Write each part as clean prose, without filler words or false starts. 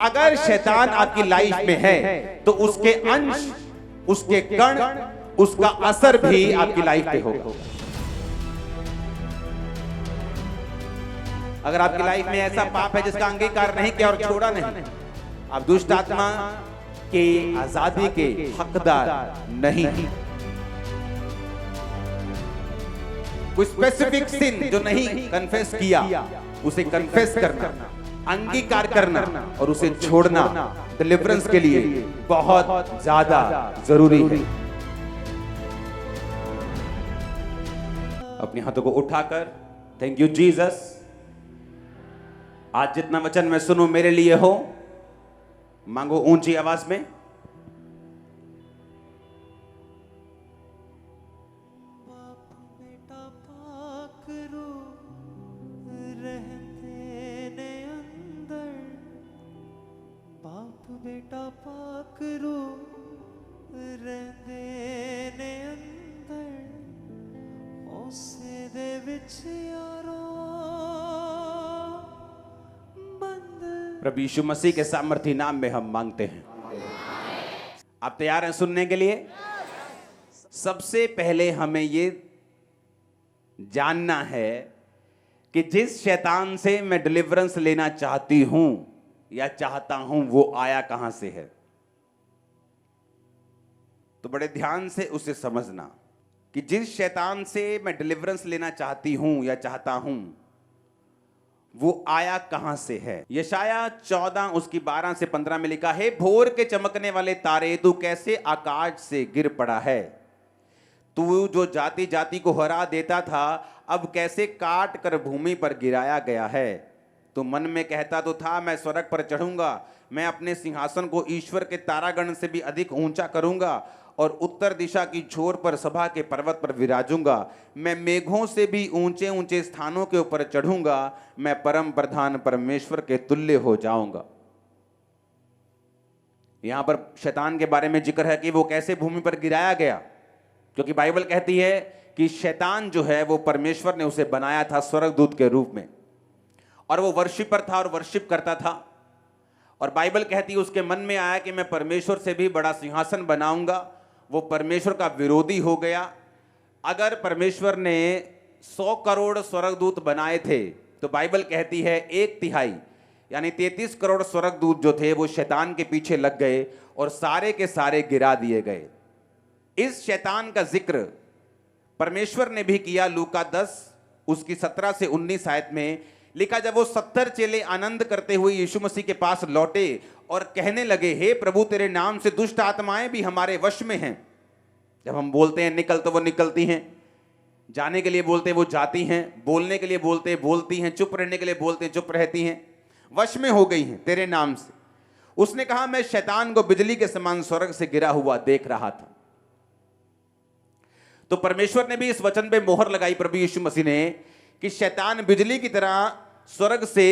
अगर शैतान आपकी लाइफ में है तो उसके अंश, उसके कण, उसका असर भी आपकी लाइफ पे होगा। अगर आपकी लाइफ में ऐसा पाप है जिसका अंगीकार नहीं किया और छोड़ा नहीं, आप दुष्ट आत्मा के आजादी के हकदार नहीं। कोई स्पेसिफिक सिन जो नहीं कन्फेस किया, उसे कन्फेस करना, अंगीकार करना और उसे छोड़ना डिलीवरेंस के लिए बहुत ज्यादा जरूरी है। अपने हाथों को उठाकर थैंक यू जीसस, आज जितना वचन मैं सुनूं मेरे लिए हो, मांगो ऊंची आवाज में। बेटा पाक रू रहंदे ने अंदर उसे दे विच यारो बंद। प्रभु यीशु मसीह के सामर्थी नाम में हम मांगते हैं। आप तैयार हैं सुनने के लिए? सबसे पहले हमें ये जानना है कि जिस शैतान से मैं डिलीवरेंस लेना चाहती हूं या चाहता हूं वो आया कहां से है। तो बड़े ध्यान से उसे समझना कि जिस शैतान से मैं डिलीवरेंस लेना चाहती हूं या चाहता हूं वो आया कहां से है। यशाया 14 उसकी 12 से 15 में लिखा है, भोर के चमकने वाले तारे, तू कैसे आकाश से गिर पड़ा है। तू जो जाति जाति को हरा देता था, अब कैसे काट कर भूमि पर गिराया गया है। तो मन में कहता तो था, मैं स्वर्ग पर चढ़ूंगा, मैं अपने सिंहासन को ईश्वर के तारागण से भी अधिक ऊंचा करूंगा और उत्तर दिशा की छोर पर सभा के पर्वत पर विराजूंगा। मैं मेघों से भी ऊंचे ऊंचे स्थानों के ऊपर चढ़ूंगा, मैं परम प्रधान परमेश्वर के तुल्य हो जाऊंगा। यहां पर शैतान के बारे में जिक्र है कि वो कैसे भूमि पर गिराया गया, क्योंकि बाइबल कहती है कि शैतान जो है वो परमेश्वर ने उसे बनाया था स्वर्गदूत के रूप में, और वो वर्शिपर था और वर्शिप करता था। और बाइबल कहती है उसके मन में आया कि मैं परमेश्वर से भी बड़ा सिंहासन बनाऊंगा। वो परमेश्वर का विरोधी हो गया। अगर परमेश्वर ने 100 करोड़ स्वर्गदूत बनाए थे तो बाइबल कहती है 1/3 यानी 33 करोड़ स्वर्गदूत जो थे वो शैतान के पीछे लग गए और सारे के सारे गिरा दिए गए। इस शैतान का जिक्र परमेश्वर ने भी किया। लूका 10 उसकी 17 से 19 आयत में लिखा, जब वो 70 चेले आनंद करते हुए यीशु मसीह के पास लौटे और कहने लगे, हे प्रभु, तेरे नाम से दुष्ट आत्माएं भी हमारे वश में हैं। जब हम बोलते हैं निकल तो वो निकलती हैं, जाने के लिए बोलते हैं वो जाती हैं, बोलने के लिए बोलते हैं बोलती हैं, चुप रहने के लिए बोलते हैं चुप रहती हैं, वश में हो गई हैं तेरे नाम से। उसने कहा, मैं शैतान को बिजली के समान स्वर्ग से गिरा हुआ देख रहा था। तो परमेश्वर ने भी इस वचन पे मोहर लगाई, प्रभु यीशु मसीह ने, कि शैतान बिजली की तरह स्वर्ग से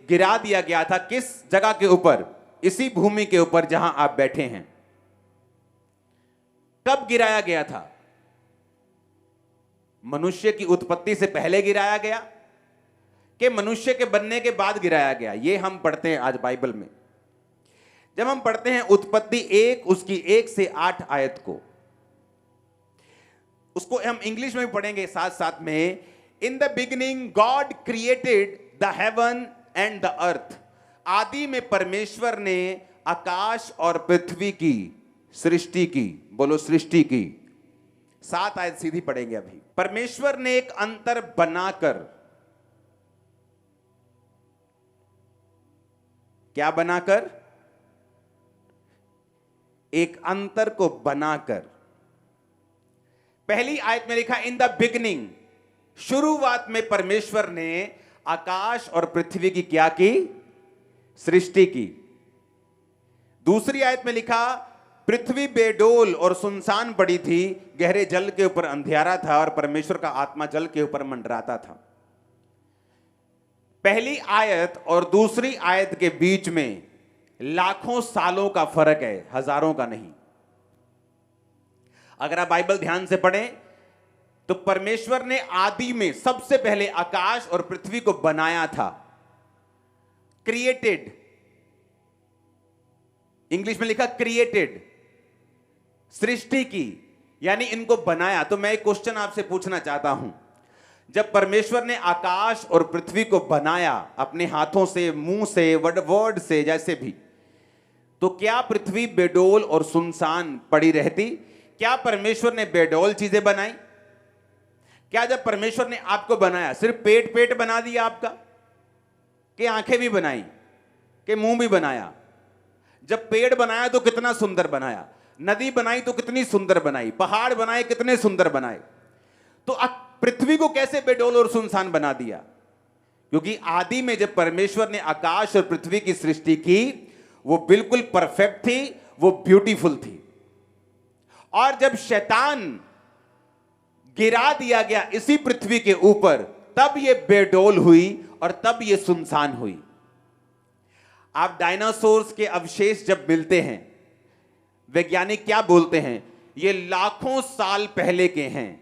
गिरा दिया गया था। किस जगह के ऊपर? इसी भूमि के ऊपर जहां आप बैठे हैं। कब गिराया गया था? मनुष्य की उत्पत्ति से पहले गिराया गया कि मनुष्य के बनने के बाद गिराया गया? यह हम पढ़ते हैं आज बाइबल में। जब हम पढ़ते हैं उत्पत्ति 1 उसकी 1 से 8 आयत को, उसको हम इंग्लिश में भी पढ़ेंगे साथ साथ में। In the beginning God created the heaven and the earth. आदि में परमेश्वर ने आकाश और पृथ्वी की सृष्टि की। बोलो सृष्टि की। 7 आयत सीधी पढ़ेंगे अभी। परमेश्वर ने एक अंतर बनाकर, क्या बनाकर? एक अंतर को बनाकर। पहली आयत में लिखा इन द बिगिनिंग, शुरुआत में परमेश्वर ने आकाश और पृथ्वी की क्या की? सृष्टि की। दूसरी आयत में लिखा, पृथ्वी बेडोल और सुनसान पड़ी थी, गहरे जल के ऊपर अंधियारा था और परमेश्वर का आत्मा जल के ऊपर मंडराता था। पहली आयत और दूसरी आयत के बीच में लाखों सालों का फर्क है, हजारों का नहीं। अगर आप बाइबल ध्यान से पढ़ें तो परमेश्वर ने आदि में सबसे पहले आकाश और पृथ्वी को बनाया था, क्रिएटेड। इंग्लिश में लिखा क्रिएटेड, सृष्टि की, यानी इनको बनाया। तो मैं एक क्वेश्चन आपसे पूछना चाहता हूं, जब परमेश्वर ने आकाश और पृथ्वी को बनाया अपने हाथों से, मुंह से, वर्ड से, जैसे भी, तो क्या पृथ्वी बेडोल और सुनसान पड़ी रहती? क्या परमेश्वर ने बेडोल चीजें बनाई? क्या जब परमेश्वर ने आपको बनाया सिर्फ पेट पेट बना दिया आपका, कि आंखें भी बनाई, कि मुंह भी बनाया? जब पेड़ बनाया तो कितना सुंदर बनाया, नदी बनाई तो कितनी सुंदर बनाई, पहाड़ बनाए कितने सुंदर बनाए, तो पृथ्वी को कैसे बेडोल और सुनसान बना दिया? क्योंकि आदि में जब परमेश्वर ने आकाश और पृथ्वी की सृष्टि की, वो बिल्कुल परफेक्ट थी, वो ब्यूटीफुल थी। और जब शैतान गिरा दिया गया इसी पृथ्वी के ऊपर, तब ये बेडोल हुई और तब ये सुनसान हुई। आप डायनासोर्स के अवशेष जब मिलते हैं, वैज्ञानिक क्या बोलते हैं? ये लाखों साल पहले के हैं।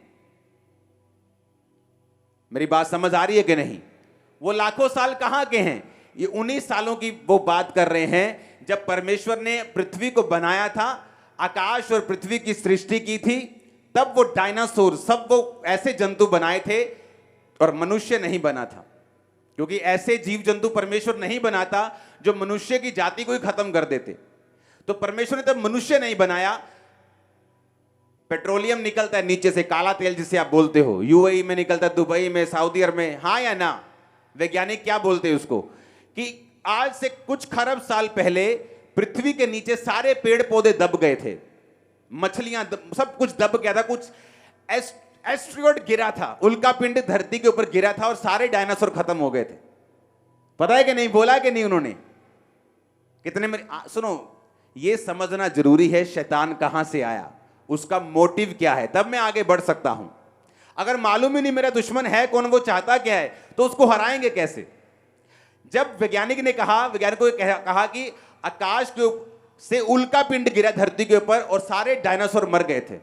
मेरी बात समझ आ रही है कि नहीं? वो लाखों साल कहां के हैं? ये 19 सालों की वो बात कर रहे हैं जब परमेश्वर ने पृथ्वी को बनाया था, आकाश और पृथ्वी की सृष्टि की थी, तब वो डायनासोर, सब वो ऐसे जंतु बनाए थे और मनुष्य नहीं बना था। क्योंकि ऐसे जीव जंतु परमेश्वर नहीं बनाता जो मनुष्य की जाति को ही खत्म कर देते। तो परमेश्वर ने तब मनुष्य नहीं बनाया। पेट्रोलियम निकलता है नीचे से, काला तेल जिसे आप बोलते हो, यूएई में निकलता है, दुबई में, सऊदी अरब में, हाँ या ना? वैज्ञानिक क्या बोलते हैं उसको, कि आज से कुछ खरब साल पहले पृथ्वी के नीचे सारे पेड़ पौधे दब गए थे, मछलियां सब कुछ दब गया था, कुछ एस्ट्रॉयड गिरा था, उल्का पिंड धरती के ऊपर गिरा था और सारे डायनासोर खत्म हो गए थे। पता है कि नहीं? बोला कि नहीं उन्होंने? कितने सुनो, ये समझना जरूरी है शैतान कहां से आया, उसका मोटिव क्या है, तब मैं आगे बढ़ सकता हूं। अगर मालूम ही नहीं मेरा दुश्मन है कौन, वो चाहता क्या है, तो उसको हराएंगे कैसे? जब वैज्ञानिक ने कहा, वैज्ञानिकों ने कहा कि आकाश के से उल्का पिंड गिरा धरती के ऊपर और सारे डायनासोर मर गए थे,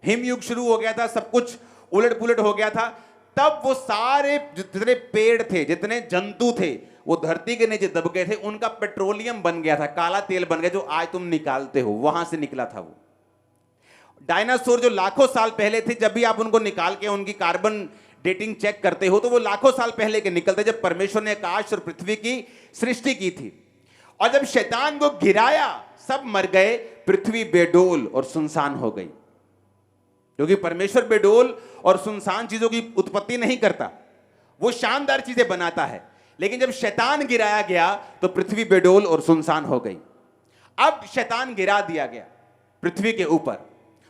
हिमयुग शुरू हो गया था, सब कुछ उलट पुलट हो गया था, तब वो सारे जितने पेड़ थे, जितने जंतु थे, वो धरती के नीचे दब गए थे, उनका पेट्रोलियम बन गया था, काला तेल बन गया, जो आज तुम निकालते हो, वहां से निकला था वो। डायनासोर जो लाखों साल पहले थे, जब भी आप उनको निकाल के उनकी कार्बन डेटिंग चेक करते हो तो वो लाखों साल पहले के निकलते, जब परमेश्वर ने आकाश और पृथ्वी की सृष्टि की थी। और जब शैतान को गिराया, सब मर गए, पृथ्वी बेडोल और सुनसान हो गई। क्योंकि परमेश्वर बेडोल और सुनसान चीजों की उत्पत्ति नहीं करता, वो शानदार चीजें बनाता है। लेकिन जब शैतान गिराया गया तो पृथ्वी बेडोल और सुनसान हो गई। अब शैतान गिरा दिया गया पृथ्वी के ऊपर,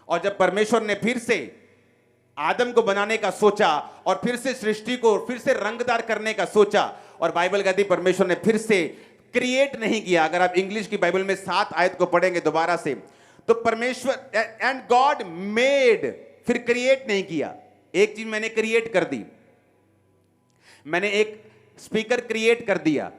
और जब परमेश्वर ने फिर से आदम को बनाने का सोचा और फिर से सृष्टि को फिर से रंगदार करने का सोचा, और बाइबल कहती परमेश्वर ने फिर से क्रिएट नहीं किया। अगर आप इंग्लिश की बाइबल में 7 आयत को पढ़ेंगे दोबारा से, तो परमेश्वर एंड गॉड मेड, फिर क्रिएट नहीं किया। एक चीज मैंने क्रिएट कर दी, मैंने एक स्पीकर क्रिएट कर दिया,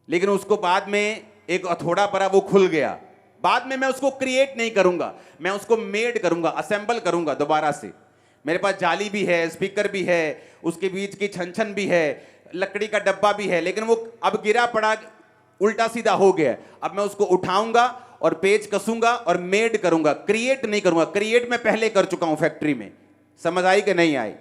लेकिन उसको बाद में एक हथौड़ा पड़ा, वो खुल गया। बाद में मैं उसको क्रिएट नहीं करूंगा, मैं उसको मेड करूंगा, असेंबल करूंगा दोबारा से। मेरे पास जाली भी है, स्पीकर भी है, उसके बीच की छन भी है, लकड़ी का डब्बा भी है, लेकिन वो अब गिरा पड़ा, उल्टा सीधा हो गया। अब मैं उसको उठाऊंगा और पेच कसूंगा और मेड करूंगा, क्रिएट नहीं करूंगा। क्रिएट मैं पहले कर चुका हूं फैक्ट्री में। समझ आई कि नहीं आई?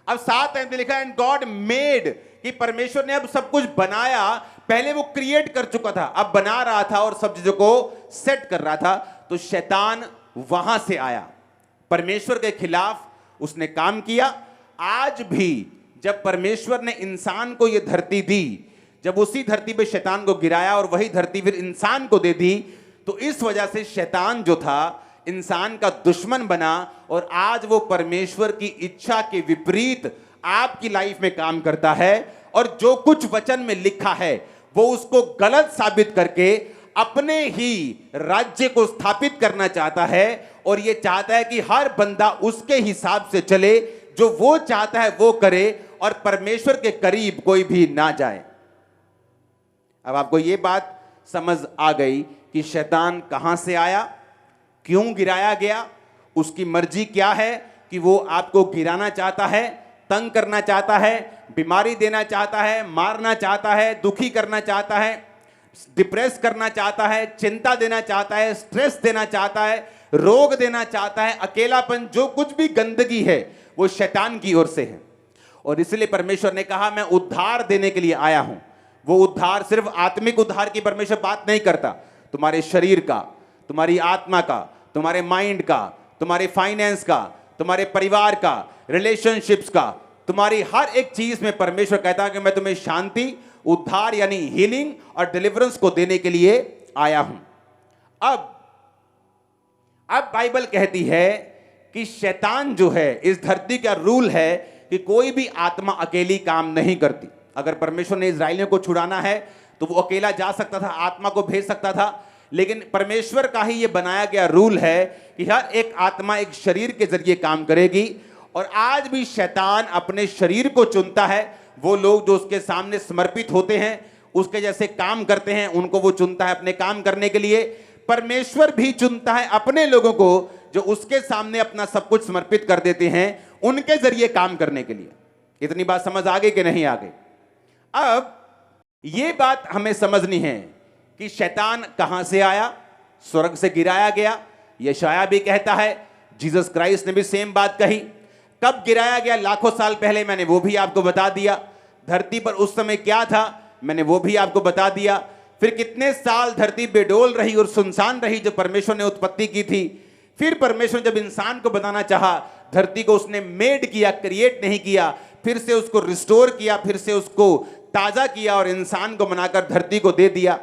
अब 7 में लिखा एंड गॉड मेड, कि परमेश्वर ने अब सब कुछ बनाया। पहले वो क्रिएट कर चुका था, अब बना रहा था और सब चीजों को सेट कर रहा था। तो शैतान वहां से आया, परमेश्वर के खिलाफ उसने काम किया। आज भी जब परमेश्वर ने इंसान को यह धरती दी, जब उसी धरती पे शैतान को गिराया और वही धरती फिर इंसान को दे दी, तो इस वजह से शैतान जो था इंसान का दुश्मन बना, और आज वो परमेश्वर की इच्छा के विपरीत आपकी लाइफ में काम करता है, और जो कुछ वचन में लिखा है वो उसको गलत साबित करके अपने ही राज्य को स्थापित करना चाहता है, और ये चाहता है कि हर बंदा उसके हिसाब से चले, जो वो चाहता है वो करे, और परमेश्वर के करीब कोई भी ना जाए। अब आपको ये बात समझ आ गई कि शैतान कहां से आया, क्यों गिराया गया, उसकी मर्जी क्या है, कि वो आपको गिराना चाहता है, तंग करना चाहता है, बीमारी देना चाहता है, मारना चाहता है, दुखी करना चाहता है। डिप्रेस करना चाहता है, चिंता देना चाहता है, स्ट्रेस देना चाहता है, रोग देना चाहता है, अकेलापन, जो कुछ भी गंदगी है वो शैतान की ओर से है। और इसलिए परमेश्वर ने कहा मैं उद्धार देने के लिए आया हूं। वो उद्धार सिर्फ आत्मिक उद्धार की परमेश्वर बात नहीं करता, तुम्हारे शरीर का, तुम्हारी आत्मा का, तुम्हारे माइंड का, तुम्हारे फाइनेंस का, तुम्हारे परिवार का, रिलेशनशिप्स का, तुम्हारी हर एक चीज में परमेश्वर कहता है कि मैं तुम्हें शांति, उद्धार यानी हीलिंग और डिलीवरेंस को देने के लिए आया हूं। अब बाइबल कहती है कि शैतान जो है, इस धरती का रूल है कि कोई भी आत्मा अकेली काम नहीं करती। अगर परमेश्वर ने इजराइलियों को छुड़ाना है तो वो अकेला जा सकता था, आत्मा को भेज सकता था, लेकिन परमेश्वर का ही ये बनाया गया रूल है कि हर एक आत्मा एक शरीर के जरिए काम करेगी। और आज भी शैतान अपने शरीर को चुनता है, वो लोग जो उसके सामने समर्पित होते हैं, उसके जैसे काम करते हैं, उनको वो चुनता है अपने काम करने के लिए। परमेश्वर भी चुनता है अपने लोगों को जो उसके सामने अपना सब कुछ समर्पित कर देते हैं, उनके जरिए काम करने के लिए। इतनी बात समझ आ गई कि नहीं आ गई? अब ये बात हमें समझनी है कि शैतान कहां से आया, स्वर्ग से गिराया गया। यशाया भी कहता है, जीसस क्राइस्ट ने भी सेम बात कही। कब गिराया गया? लाखों साल पहले, मैंने वो भी आपको बता दिया। धरती पर उस समय क्या था, मैंने वो भी आपको बता दिया। फिर कितने साल धरती बेडोल रही और सुनसान रही जो परमेश्वर ने उत्पत्ति की थी। फिर परमेश्वर जब इंसान को बनाना चाहा, धरती को उसने मेड किया, क्रिएट नहीं किया, फिर से उसको रिस्टोर किया, फिर से उसको ताजा किया और इंसान को बनाकर धरती को दे दिया।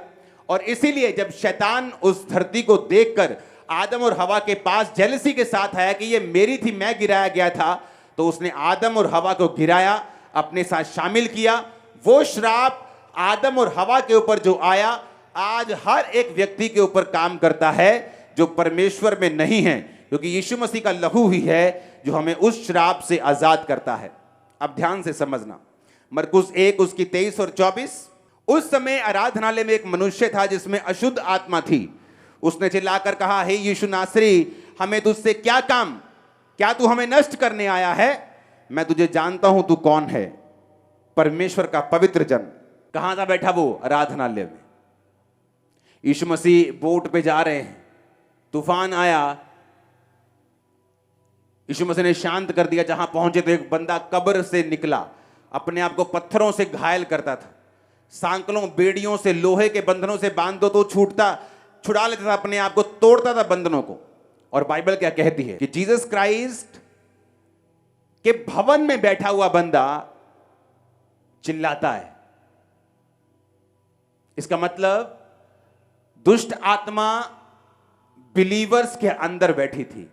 और इसीलिए जब शैतान उस धरती को देखकर आदम और हवा के पास जेलसी के साथ आया कि ये मेरी थी, मैं गिराया गया था, तो उसने आदम और हवा को गिराया, अपने साथ शामिल किया। वो श्राप आदम और हवा के ऊपर जो आया, आज हर एक व्यक्ति के ऊपर काम करता है जो परमेश्वर में नहीं है, क्योंकि यीशु मसीह का लहू ही है जो हमें उस श्राप से आजाद करता है। अब ध्यान से समझना, मरकुस 1 उसकी 23 और 24। उस समय आराधनालय में एक मनुष्य था जिसमें अशुद्ध आत्मा थी। उसने चिल्लाकर कहा, हे यीशु नासरी, हमें तुझसे क्या काम? क्या तू हमें नष्ट करने आया है? मैं तुझे जानता हूं तू कौन है, परमेश्वर का पवित्र जन। कहां था बैठा वो? आराधनालय में। यीशु मसीह बोट पे जा रहे हैं, तूफान आया, यीशु मसीह ने शांत कर दिया। जहां पहुंचे तो एक बंदा कब्र से निकला, अपने आप को पत्थरों से घायल करता था, सांकलों बेड़ियों से, लोहे के बंधनों से बांध दो तो छुड़ा लेता था, अपने आप को तोड़ता था बंधनों को। और बाइबल क्या कहती है कि जीसस क्राइस्ट के भवन में बैठा हुआ बंदा चिल्लाता है। इसका मतलब दुष्ट आत्मा बिलीवर्स के अंदर बैठी थी।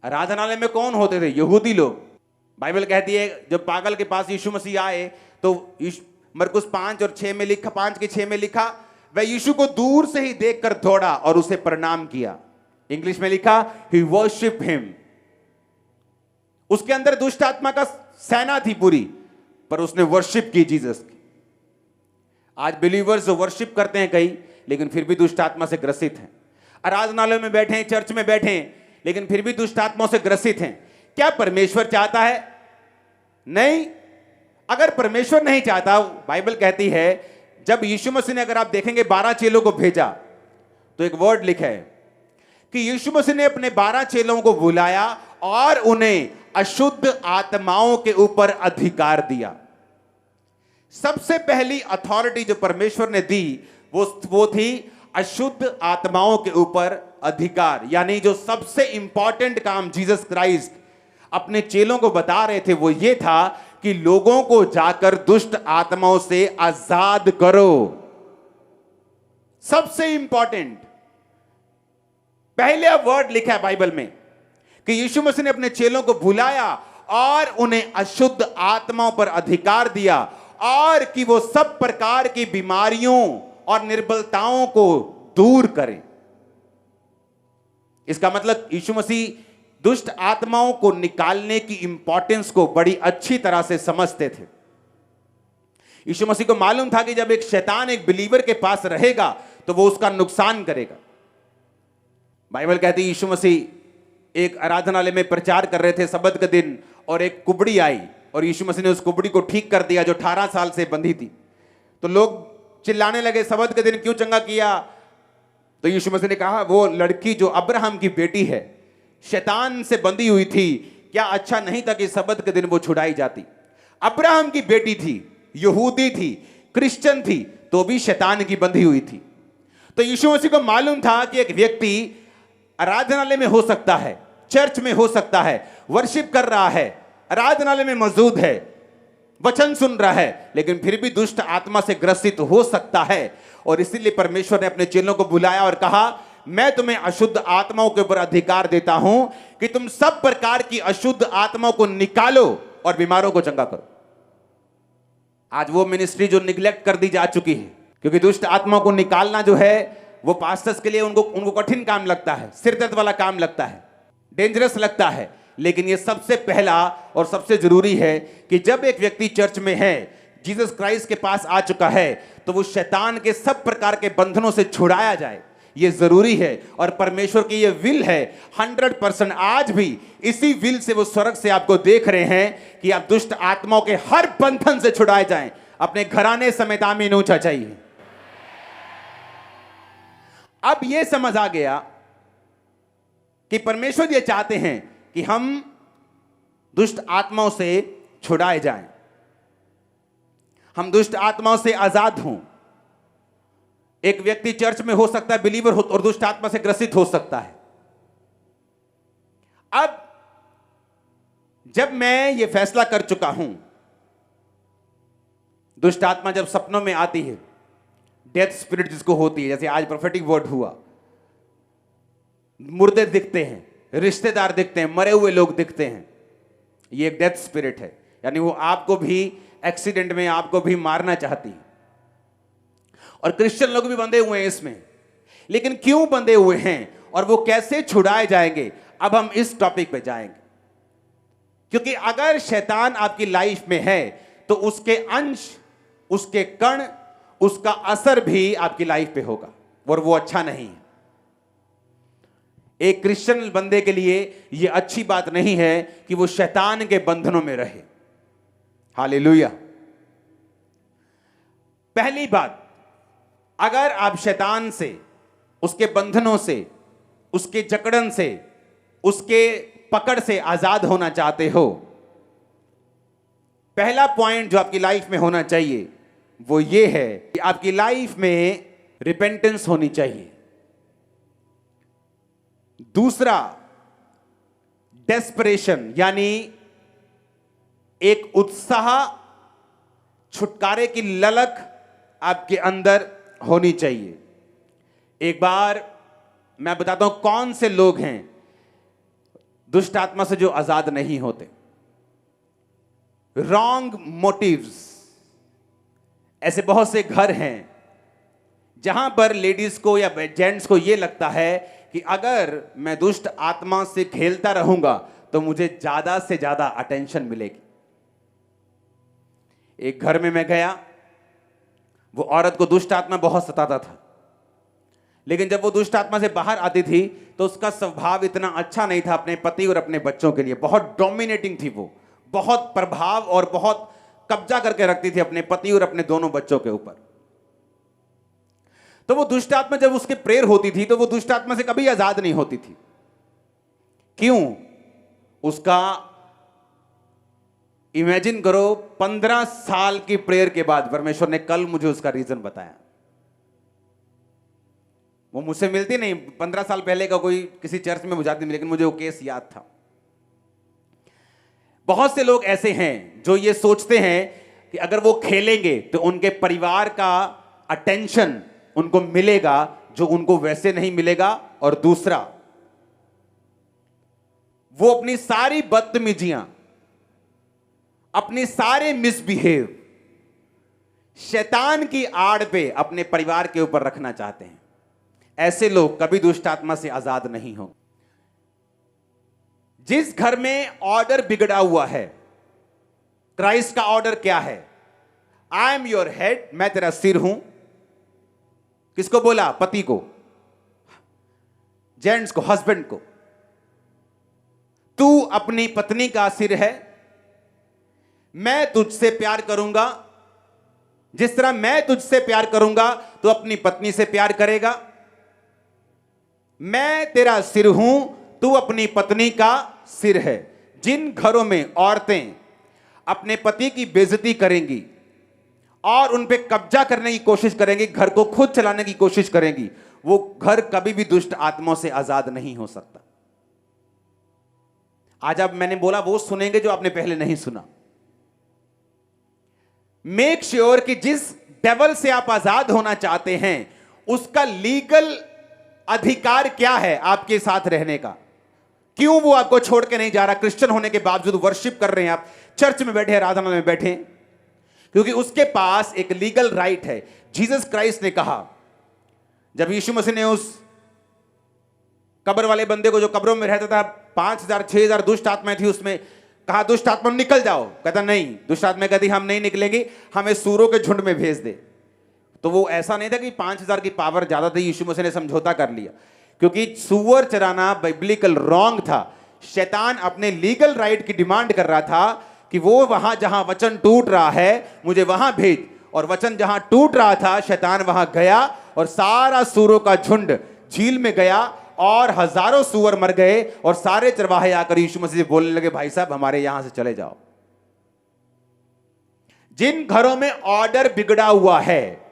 आराधनालय में कौन होते थे? यहूदी लोग। बाइबल कहती है जब पागल के पास यीशु मसीह आए तो मरकुस 5 और 6 में लिखा, 5 के 6 में लिखा, वह यीशु को दूर से ही देखकर दौड़ा और उसे प्रणाम किया। इंग्लिश में लिखा, ही वर्शिप हिम। उसके अंदर दुष्ट आत्मा का सेना थी पूरी, पर उसने वर्शिप की जीसस की। आज बिलीवर्स जो वर्शिप करते हैं कई, लेकिन फिर भी दुष्ट आत्मा से ग्रसित हैं। आराधनालय में बैठे हैं, चर्च में बैठे हैं, लेकिन फिर भी दुष्ट आत्माओं से ग्रसित हैं। क्या परमेश्वर चाहता है? नहीं। अगर परमेश्वर नहीं चाहता, बाइबल कहती है जब यीशु मसीह ने, अगर आप देखेंगे 12 चेलों को भेजा तो एक वर्ड लिखा है कि यीशु मसीह ने अपने 12 चेलों को बुलाया और उन्हें अशुद्ध आत्माओं के ऊपर अधिकार दिया। सबसे पहली अथॉरिटी जो परमेश्वर ने दी वो थी अशुद्ध आत्माओं के ऊपर अधिकार। यानी जो सबसे इंपॉर्टेंट काम जीसस क्राइस्ट अपने चेलों को बता रहे थे वो ये था कि लोगों को जाकर दुष्ट आत्माओं से आजाद करो। सबसे इंपॉर्टेंट पहले वर्ड लिखा है बाइबल में कि यीशु मसीह ने अपने चेलों को बुलाया और उन्हें अशुद्ध आत्माओं पर अधिकार दिया और कि वो सब प्रकार की बीमारियों और निर्बलताओं को दूर करें। इसका मतलब यीशु मसीह दुष्ट आत्माओं को निकालने की इंपॉर्टेंस को बड़ी अच्छी तरह से समझते थे। यीशु मसीह को मालूम था कि जब एक शैतान एक बिलीवर के पास रहेगा तो वो उसका नुकसान करेगा। बाइबल कहती है यीशु मसीह एक आराधनालय में प्रचार कर रहे थे सब्त के दिन, और एक कुबड़ी आई और यीशु मसीह ने उस कुबड़ी को ठीक कर दिया जो 18 साल से बंधी थी। तो लोग चिल्लाने लगे, सबत के दिन क्यों चंगा किया? तो यीशु मसीह ने कहा, वो लड़की जो अब्राहम की बेटी है, शैतान से बंधी हुई थी, क्या अच्छा नहीं था कि सबत के दिन वो छुड़ाई जाती? अब्राहम की बेटी थी, यहूदी थी, क्रिश्चियन थी, तो भी शैतान की बंधी हुई थी। तो यीशु मसीह को मालूम था कि एक व्यक्ति आराधनालय में हो सकता है, चर्च में हो सकता है, वर्शिप कर रहा है, आराधनालय में मौजूद है, वचन सुन रहा है, लेकिन फिर भी दुष्ट आत्मा से ग्रसित हो सकता है। और इसीलिए परमेश्वर ने अपने चेलों को बुलाया और कहा, मैं तुम्हें अशुद्ध आत्माओं के ऊपर अधिकार देता हूं कि तुम सब प्रकार की अशुद्ध आत्माओं को निकालो और बीमारों को चंगा करो। आज वो मिनिस्ट्री जो निग्लेक्ट कर दी जा चुकी है, क्योंकि दुष्ट आत्माओं को निकालना जो है वो पास्टर्स के लिए उनको कठिन काम लगता है, सिर दर्द वाला काम लगता है, डेंजरस लगता है। लेकिन ये सबसे पहला और सबसे जरूरी है कि जब एक व्यक्ति चर्च में है, जीसस क्राइस्ट के पास आ चुका है, तो वो शैतान के सब प्रकार के बंधनों से छुड़ाया जाए। ये जरूरी है और परमेश्वर की ये विल है 100%। आज भी इसी विल से वो स्वर्ग से आपको देख रहे हैं कि आप दुष्ट आत्माओं के हर बंधन से छुड़ाए जाएं। अपने घराने समेत आमीन ऊंचा चाहिए। अब ये समझ आ गया कि परमेश्वर ये चाहते हैं कि हम दुष्ट आत्माओं से छुड़ाए जाएं, हम दुष्ट आत्माओं से आजाद हों। एक व्यक्ति चर्च में हो सकता है बिलीवर हो और दुष्ट आत्मा से ग्रसित हो सकता है। अब जब मैं ये फैसला कर चुका हूं, दुष्ट आत्मा जब सपनों में आती है, डेथ स्पिरिट जिसको होती है, जैसे आज प्रोफेटिक वर्ड हुआ, मुर्दे दिखते हैं, रिश्तेदार दिखते हैं, मरे हुए लोग दिखते हैं, ये एक डेथ स्पिरिट है। यानी वो आपको भी एक्सीडेंट में आपको भी मारना चाहती है। और क्रिश्चियन लोग भी बंधे हुए हैं इसमें। लेकिन क्यों बंधे हुए हैं और वो कैसे छुड़ाए जाएंगे, अब हम इस टॉपिक पे जाएंगे। क्योंकि अगर शैतान आपकी लाइफ में है तो उसके अंश, उसके कण, उसका असर भी आपकी लाइफ पे होगा और वो अच्छा नहीं है। एक क्रिश्चियन बंदे के लिए यह अच्छी बात नहीं है कि वो शैतान के बंधनों में रहे। हालेलुया। पहली बात, अगर आप शैतान से, उसके बंधनों से, उसके जकड़न से, उसके पकड़ से आजाद होना चाहते हो, पहला पॉइंट जो आपकी लाइफ में होना चाहिए वो ये है कि आपकी लाइफ में रिपेंटेंस होनी चाहिए। दूसरा, डेस्परेशन, यानी एक उत्साह, छुटकारे की ललक आपके अंदर होनी चाहिए। एक बार मैं बताता हूं कौन से लोग हैं दुष्ट आत्मा से जो आजाद नहीं होते। Wrong motives. ऐसे बहुत से घर हैं जहां पर लेडीज को या जेंट्स को यह लगता है कि अगर मैं दुष्ट आत्मा से खेलता रहूंगा तो मुझे ज्यादा से ज्यादा अटेंशन मिलेगी। एक घर में मैं गया, वो औरत को दुष्ट आत्मा बहुत सताता था, लेकिन जब वो दुष्ट आत्मा से बाहर आती थी तो उसका स्वभाव इतना अच्छा नहीं था अपने पति और अपने बच्चों के लिए। बहुत डोमिनेटिंग थी वो, बहुत प्रभाव और बहुत कब्जा करके रखती थी अपने पति और अपने दोनों बच्चों के ऊपर। तो वो दुष्ट आत्मा जब उसके प्रेयर होती थी तो वो दुष्ट आत्मा से कभी आजाद नहीं होती थी। क्यों? उसका इमेजिन करो, 15 साल की प्रेयर के बाद परमेश्वर ने कल मुझे उसका रीजन बताया। वो मुझसे मिलती नहीं, 15 साल पहले का कोई किसी चर्च में बुझाती नहीं, लेकिन मुझे वो केस याद था। बहुत से लोग ऐसे हैं जो ये सोचते हैं कि अगर वो खेलेंगे तो उनके परिवार का अटेंशन उनको मिलेगा जो उनको वैसे नहीं मिलेगा। और दूसरा, वो अपनी सारी बदतमीजियां, अपने सारे मिसबिहेव शैतान की आड़ पे अपने परिवार के ऊपर रखना चाहते हैं। ऐसे लोग कभी दुष्ट आत्मा से आजाद नहीं होंगे। जिस घर में ऑर्डर बिगड़ा हुआ है, क्राइस्ट का ऑर्डर क्या है? आई एम योर हेड, मैं तेरा सिर हूं। किसको बोला? पति को, जेंट्स को, हस्बैंड को। तू अपनी पत्नी का सिर है, मैं तुझसे प्यार करूंगा, जिस तरह मैं तुझसे प्यार करूंगा तो अपनी पत्नी से प्यार करेगा। मैं तेरा सिर हूं, तू अपनी पत्नी का सिर है। जिन घरों में औरतें अपने पति की बेइज्जती करेंगी और उन पे कब्जा करने की कोशिश करेंगी, घर को खुद चलाने की कोशिश करेंगी, वो घर कभी भी दुष्ट आत्माओं से आजाद नहीं हो सकता। आज अब मैंने बोला वो सुनेंगे जो आपने पहले नहीं सुना। मेक श्योर कि जिस डेवल से आप आजाद होना चाहते हैं उसका लीगल अधिकार क्या है आपके साथ रहने का। क्यों वो आपको छोड़ के नहीं जा रहा, क्रिश्चियन होने के बावजूद वर्शिप कर रहे हैं आप, चर्च में बैठे, आराधनालय में बैठे, क्योंकि उसके पास एक लीगल राइट है। जीसस क्राइस्ट ने कहा, जब यीशु मसीह ने उस कब्र वाले बंदे को, जो कब्रों में रहता था, 5,000 6,000 दुष्ट आत्माएं थी, उसमें कहा दुष्ट आत्मा निकल जाओ, कहता नहीं। दुष्ट आत्मा कहती हम नहीं निकलेंगे, हमें सूरों के झुंड में भेज दे। तो वो ऐसा नहीं था कि 5,000 की पावर ज्यादा थी, यीशु मसीह ने समझौता कर लिया, क्योंकि सुअर चराना बिब्लिकल रॉन्ग था। शैतान अपने लीगल राइट की डिमांड कर रहा था कि वो वहां जहां वचन टूट रहा है मुझे वहां भेज। और वचन जहां टूट रहा था शैतान वहां गया और सारा सूरों का झुंड झील में गया और हजारों सूअर मर गए। और सारे चरवाहे आकर यीशु मसीह से बोलने लगे, भाई साहब हमारे यहां से चले जाओ। जिन घरों में ऑर्डर बिगड़ा हुआ है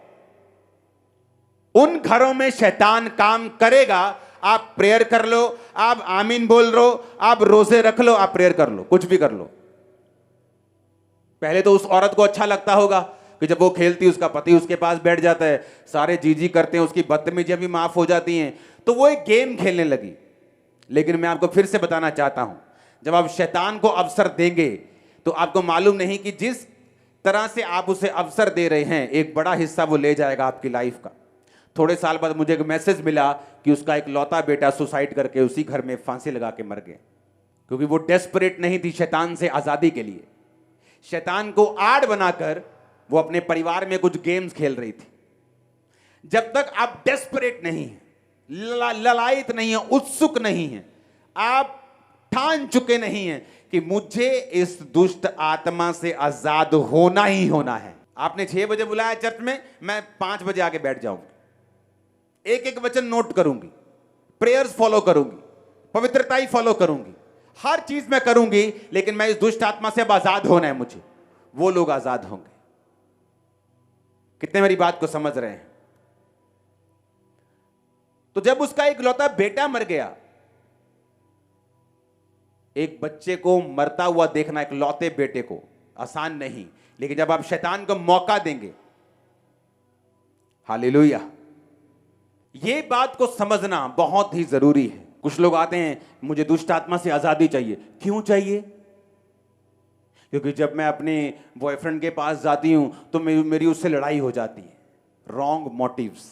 उन घरों में शैतान काम करेगा। आप प्रेयर कर लो, आप आमीन बोल लो, आप रोजे रख लो, आप प्रेयर कर लो, कुछ भी कर लो। पहले तो उस औरत को अच्छा लगता होगा कि जब वो खेलती उसका पति उसके पास बैठ जाता है, सारे जीजी करते हैं, उसकी बदतमीजियां भी माफ हो जाती हैं, तो वो एक गेम खेलने लगी। लेकिन मैं आपको फिर से बताना चाहता हूं, जब आप शैतान को अवसर देंगे तो आपको मालूम नहीं कि जिस तरह से आप उसे अवसर दे रहे हैं एक बड़ा हिस्सा वो ले जाएगा आपकी लाइफ का। थोड़े साल बाद मुझे एक मैसेज मिला कि उसका एक लौता बेटा सुसाइड करके उसी घर में फांसी लगा के मर गया, क्योंकि वो डेस्परेट नहीं थी शैतान से आजादी के लिए। शैतान को आड़ बनाकर वो अपने परिवार में कुछ गेम्स खेल रही थी। जब तक आप डेस्परेट नहीं हैं, ललायत नहीं है, उत्सुक नहीं है, आप ठान चुके नहीं हैं कि मुझे इस दुष्ट आत्मा से आजाद होना ही होना है। आपने 6 बजे बुलाया चर्च में, मैं 5 बजे आके बैठ जाऊंगी, एक एक वचन नोट करूंगी, प्रेयर्स फॉलो करूंगी, पवित्रता फॉलो करूंगी, हर चीज मैं करूंगी, लेकिन मैं इस दुष्ट आत्मा से अब आजाद होना है मुझे। वो लोग आजाद होंगे। कितने मेरी बात को समझ रहे हैं? तो जब उसका एक लौता बेटा मर गया, एक बच्चे को मरता हुआ देखना, एक लौते बेटे को, आसान नहीं। लेकिन जब आप शैतान को मौका देंगे, हालेलुया, ये बात को समझना बहुत ही जरूरी है। कुछ लोग आते हैं, मुझे दुष्ट आत्मा से आजादी चाहिए। क्यों चाहिए? क्योंकि जब मैं अपने बॉयफ्रेंड के पास जाती हूं तो मेरी उससे लड़ाई हो जाती है। Wrong motives.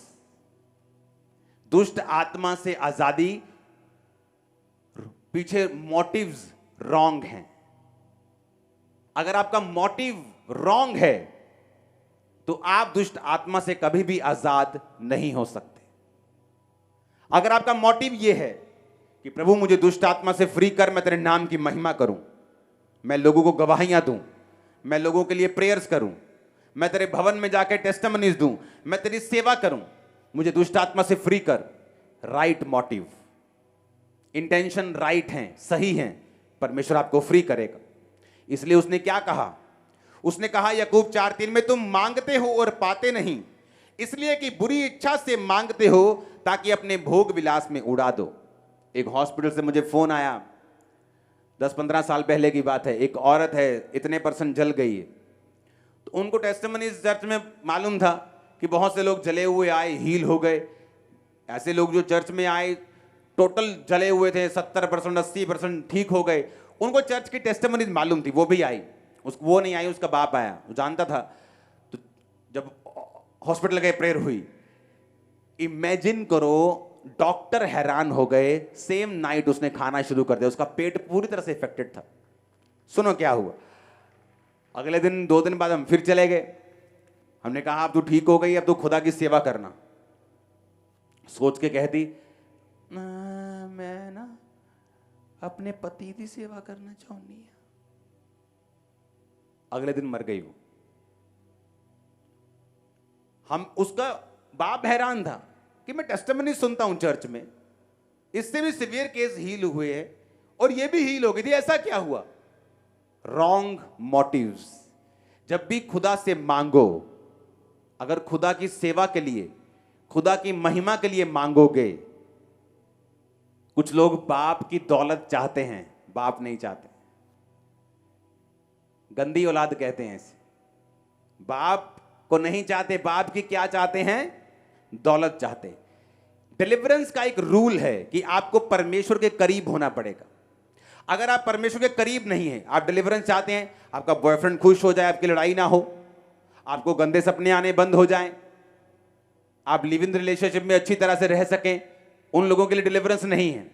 दुष्ट आत्मा से आजादी पीछे मोटिव्स रॉन्ग हैं। अगर आपका मोटिव रॉन्ग है तो आप दुष्ट आत्मा से कभी भी आजाद नहीं हो सकते। अगर आपका मोटिव यह है कि प्रभु मुझे दुष्ट आत्मा से फ्री कर, मैं तेरे नाम की महिमा करूं, मैं लोगों को गवाहियां दूं, मैं लोगों के लिए प्रेयर्स करूं, मैं तेरे भवन में जाकर टेस्टिमनीज दूं, मैं तेरी सेवा करूं, मुझे दुष्ट आत्मा से फ्री कर, राइट मोटिव, इंटेंशन राइट हैं, सही हैं, परमेश्वर आपको फ्री करेगा। इसलिए उसने क्या कहा? उसने कहा याकूब 4:3 में, तुम मांगते हो और पाते नहीं, इसलिए कि बुरी इच्छा से मांगते हो ताकि अपने भोग विलास में उड़ा दो। एक हॉस्पिटल से मुझे फोन आया, 10-15 साल पहले की बात है। एक औरत है, इतने % जल गई है। तो उनको टेस्टिमनीज चर्च में मालूम था कि बहुत से लोग जले हुए आए, हील हो गए। ऐसे लोग जो चर्च में आए टोटल जले हुए थे, 70% 80% ठीक हो गए। उनको चर्च की टेस्टिमनीज मालूम थी, वो भी आई। वो नहीं आई, उसका बाप आया, वो जानता था। तो जब हॉस्पिटल गए, प्रेयर हुई। इमेजिन करो, डॉक्टर हैरान हो गए। सेम नाइट उसने खाना शुरू कर दिया, उसका पेट पूरी तरह से इफेक्टेड था। सुनो क्या हुआ। अगले दिन 2 दिन बाद हम फिर चले गए। हमने कहा अब तू ठीक हो गई, अब तू खुदा की सेवा करना। सोच के कहती, मैं ना अपने पति की सेवा करना चाहती है। अगले दिन मर गई वो। उसका बाप हैरान था कि मैं टेस्टिमनी सुनता हूं चर्च में, इससे भी सिवियर केस हील हुए हैं और ये भी हील हो गई थी, ऐसा क्या हुआ? Wrong motives. जब भी खुदा से मांगो, अगर खुदा की सेवा के लिए, खुदा की महिमा के लिए मांगोगे, कुछ लोग बाप की दौलत चाहते हैं, बाप नहीं चाहते, गंदी औलाद कहते हैं इसे, बाप को नहीं चाहते, बाप की क्या चाहते हैं? दौलत चाहते। डिलीवरेंस का एक रूल है कि आपको परमेश्वर के करीब होना पड़ेगा। अगर आप परमेश्वर के करीब नहीं हैं, आप डिलीवरेंस चाहते हैं, आपका बॉयफ्रेंड खुश हो जाए, आपकी लड़ाई ना हो, आपको गंदे सपने आने बंद हो जाएं, आप लिव इन रिलेशनशिप में अच्छी तरह से रह सकें, उन लोगों के लिए डिलीवरेंस नहीं है।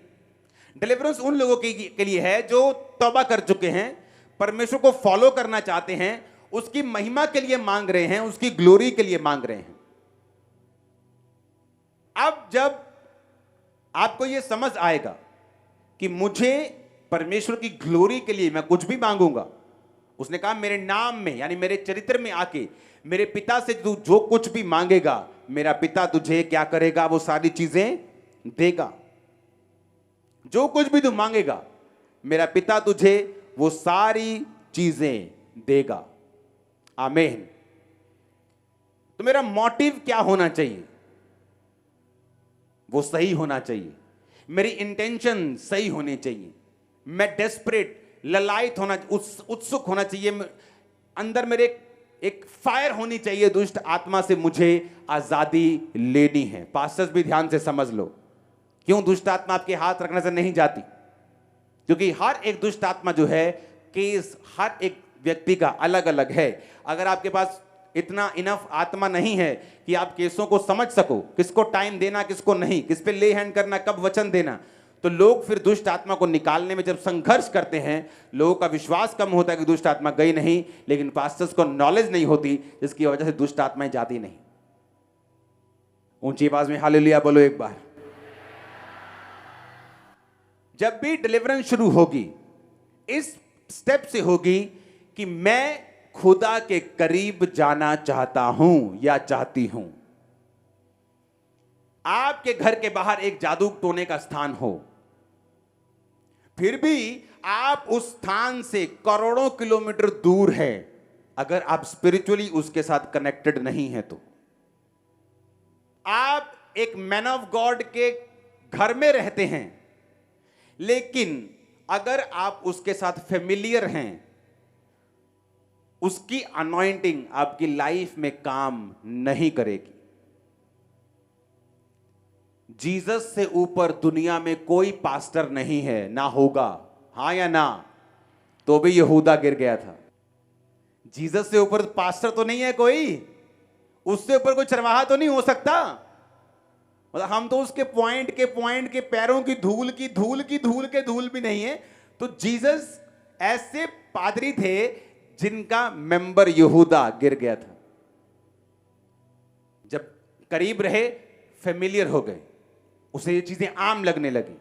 डिलीवरेंस उन लोगों के लिए है जो तौबा कर चुके हैं, परमेश्वर को फॉलो करना चाहते हैं, उसकी महिमा के लिए मांग रहे हैं, उसकी ग्लोरी के लिए मांग रहे हैं। अब जब आपको यह समझ आएगा कि मुझे परमेश्वर की ग्लोरी के लिए मैं कुछ भी मांगूंगा, उसने कहा मेरे नाम में यानी मेरे चरित्र में आके मेरे पिता से तू जो कुछ भी मांगेगा, मेरा पिता तुझे क्या करेगा? वो सारी चीजें देगा। जो कुछ भी तू मांगेगा, मेरा पिता तुझे वो सारी चीजें देगा। आमीन। तो मेरा मोटिव क्या होना चाहिए? वो सही होना चाहिए। मेरी इंटेंशन सही होनी चाहिए। मैं डेस्परेट, ललायत होना, उत्सुक होना चाहिए, अंदर मेरे एक फायर होनी चाहिए, दुष्ट आत्मा से मुझे आजादी लेनी है। पास्टर्स भी ध्यान से समझ लो, क्यों दुष्ट आत्मा आपके हाथ रखने से नहीं जाती? क्योंकि हर एक दुष्ट आत्मा जो है, केस हर एक व्यक्ति का अलग अलग है। अगर आपके पास इतना इनफ आत्मा नहीं है कि आप केसों को समझ सको, किसको टाइम देना, किसको नहीं, किस पे ले हैंड करना, कब वचन देना, तो लोग फिर दुष्ट आत्मा को निकालने में जब संघर्ष करते हैं, लोगों का विश्वास कम होता है कि दुष्ट आत्मा गई नहीं, लेकिन पास्टर्स को नॉलेज नहीं होती, जिसकी वजह से दुष्ट आत्माएं जाती नहीं। ऊंची आवाज में हालेलुया बोलो एक बार। जब भी डिलीवरेंस शुरू होगी, इस स्टेप से होगी कि मैं खुदा के करीब जाना चाहता हूं या चाहती हूं। आपके घर के बाहर एक जादू टोने का स्थान हो, फिर भी आप उस स्थान से करोड़ों किलोमीटर दूर हैं, अगर आप स्पिरिचुअली उसके साथ कनेक्टेड नहीं हैं तो। आप एक मैन ऑफ गॉड के घर में रहते हैं, लेकिन अगर आप उसके साथ फेमिलियर हैं, उसकी अनॉइंटिंग आपकी लाइफ में काम नहीं करेगी। जीसस से ऊपर दुनिया में कोई पास्टर नहीं है, ना होगा। हां या ना? तो भी यहूदा गिर गया था। जीसस से ऊपर पास्टर तो नहीं है कोई, उससे ऊपर कोई चरवाहा तो नहीं हो सकता। मतलब हम तो उसके पॉइंट के पैरों की धूल भी नहीं है। तो जीसस ऐसे पादरी थे जिनका मेंबर यहूदा गिर गया था। जब करीब रहे, फेमिलियर हो गए, उसे ये चीजें आम लगने लगी।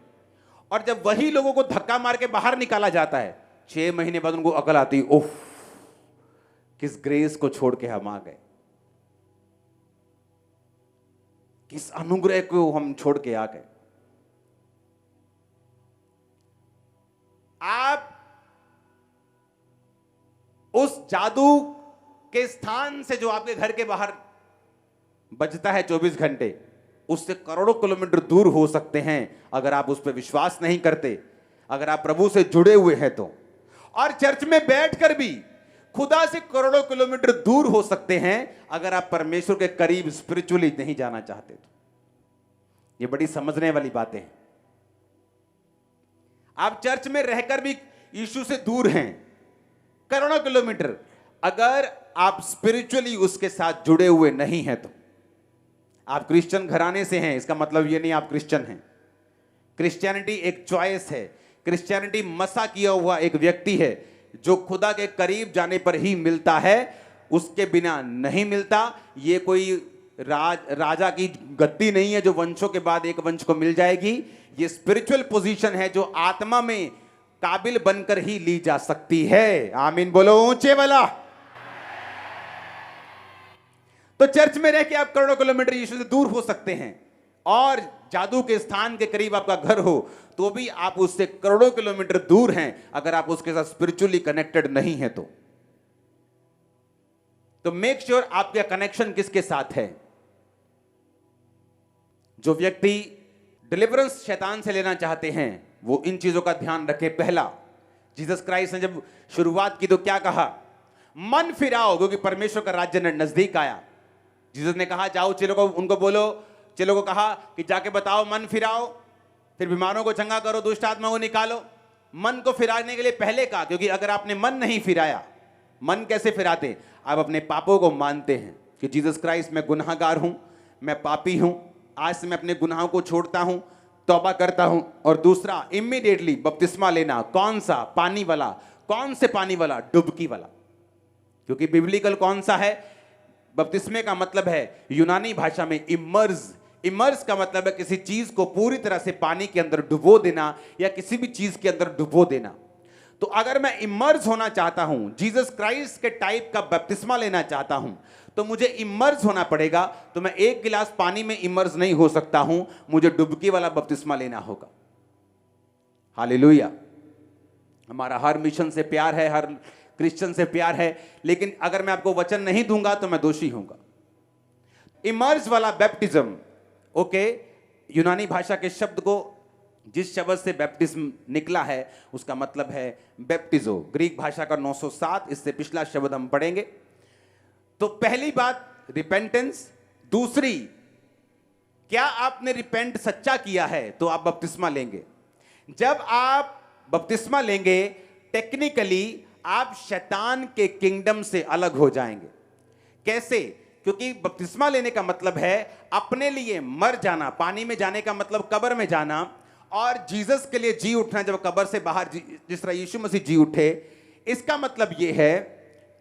और जब वही लोगों को धक्का मार के बाहर निकाला जाता है, 6 महीने बाद उनको अकल आती, उफ, किस ग्रेस को छोड़ के हम आ गए, किस अनुग्रह को हम छोड़ के आ गए। आप उस जादू के स्थान से जो आपके घर के बाहर बजता है 24 घंटे, उससे करोड़ों किलोमीटर दूर हो सकते हैं अगर आप उस पर विश्वास नहीं करते, अगर आप प्रभु से जुड़े हुए हैं तो। और चर्च में बैठकर भी खुदा से करोड़ों किलोमीटर दूर हो सकते हैं अगर आप परमेश्वर के करीब स्पिरिचुअली नहीं जाना चाहते तो। ये बड़ी समझने वाली बातें हैं। आप चर्च में रहकर भी यीशु से दूर हैं करोड़ों किलोमीटर, अगर आप स्पिरिचुअली उसके साथ जुड़े हुए नहीं हैं तो। आप क्रिश्चियन घराने से हैं, इसका मतलब ये नहीं आप क्रिश्चियन हैं। क्रिश्चियनिटी एक चॉइस है। क्रिश्चियनिटी मसा किया हुआ एक व्यक्ति है जो खुदा के करीब जाने पर ही मिलता है, उसके बिना नहीं मिलता। ये कोई राजा की गद्दी नहीं है जो वंशों के बाद एक वंश को मिल जाएगी। ये स्पिरिचुअल पोजीशन है जो आत्मा में काबिल बनकर ही ली जा सकती है। आमीन बोलो ऊंचे वाला। तो चर्च में रह के आप करोड़ों किलोमीटर यीशु से दूर हो सकते हैं, और जादू के स्थान के करीब आपका घर हो तो भी आप उससे करोड़ों किलोमीटर दूर हैं अगर आप उसके साथ स्पिरिचुअली कनेक्टेड नहीं है तो मेक श्योर आपका कनेक्शन किसके साथ है। जो व्यक्ति डिलीवरेंस शैतान से लेना चाहते हैं वो इन चीजों का ध्यान रखे। पहला, जीसस क्राइस्ट ने जब शुरुआत की तो क्या कहा? मन फिराओ क्योंकि परमेश्वर का राज्य नजदीक आया। जीसस ने कहा जाओ चेलों को, उनको बोलो, चेलों को कहा कि जाके बताओ मन फिराओ, फिर बीमारों को चंगा करो, दुष्ट आत्मा को निकालो। मन को फिराने के लिए पहले कहा, क्योंकि अगर आपने मन नहीं फिराया, मन कैसे फिराते? आप अपने पापों को मानते हैं कि जीसस क्राइस्ट मैं गुनाहगार हूं, मैं पापी हूं, आज से मैं अपने गुनाहों को छोड़ता हूं, तौबा करता हूं। और दूसरा, इमीडिएटली बपतिस्मा लेना। कौन सा? पानी वाला। कौन से पानी वाला? डुबकी वाला। क्योंकि बिब्लिकल कौन सा है? बपतिस्मे का मतलब है यूनानी भाषा में इमर्स। इमर्स का मतलब है किसी चीज को पूरी तरह से पानी के अंदर डुबो देना या किसी भी चीज के अंदर डुबो देना। तो अगर मैं इमर्स होना चाहता हूं, जीसस क्राइस्ट के टाइप का बपतिस्मा लेना चाहता हूं, तो मुझे इमर्स होना पड़ेगा। तो मैं एक गिलास पानी में इमर्स नहीं हो सकता हूं, मुझे डुबकी वाला बपतिस्मा लेना होगा। हालेलुया। हमारा हर मिशन से प्यार है, हर क्रिश्चियन से प्यार है, लेकिन अगर मैं आपको वचन नहीं दूंगा तो मैं दोषी होऊंगा। इमर्स वाला बैप्टिज्म, ओके, यूनानी भाषा के शब्द को, जिस शब्द से बैप्टिज्म निकला है उसका मतलब है बैप्टिजो। ग्रीक भाषा का 907, इससे पिछला शब्द हम पढ़ेंगे। तो पहली बात रिपेंटेंस। दूसरी, क्या आपने रिपेंट सच्चा किया है तो आप बपतिस्मा लेंगे। जब आप बपतिस्मा लेंगे, टेक्निकली आप शैतान के किंगडम से अलग हो जाएंगे। कैसे? क्योंकि बपतिस्मा लेने का मतलब है अपने लिए मर जाना। पानी में जाने का मतलब कब्र में जाना, और जीसस के लिए जी उठना। जब कब्र से बाहर जिस तरह यीशु मसीह जी उठे, इसका मतलब यह है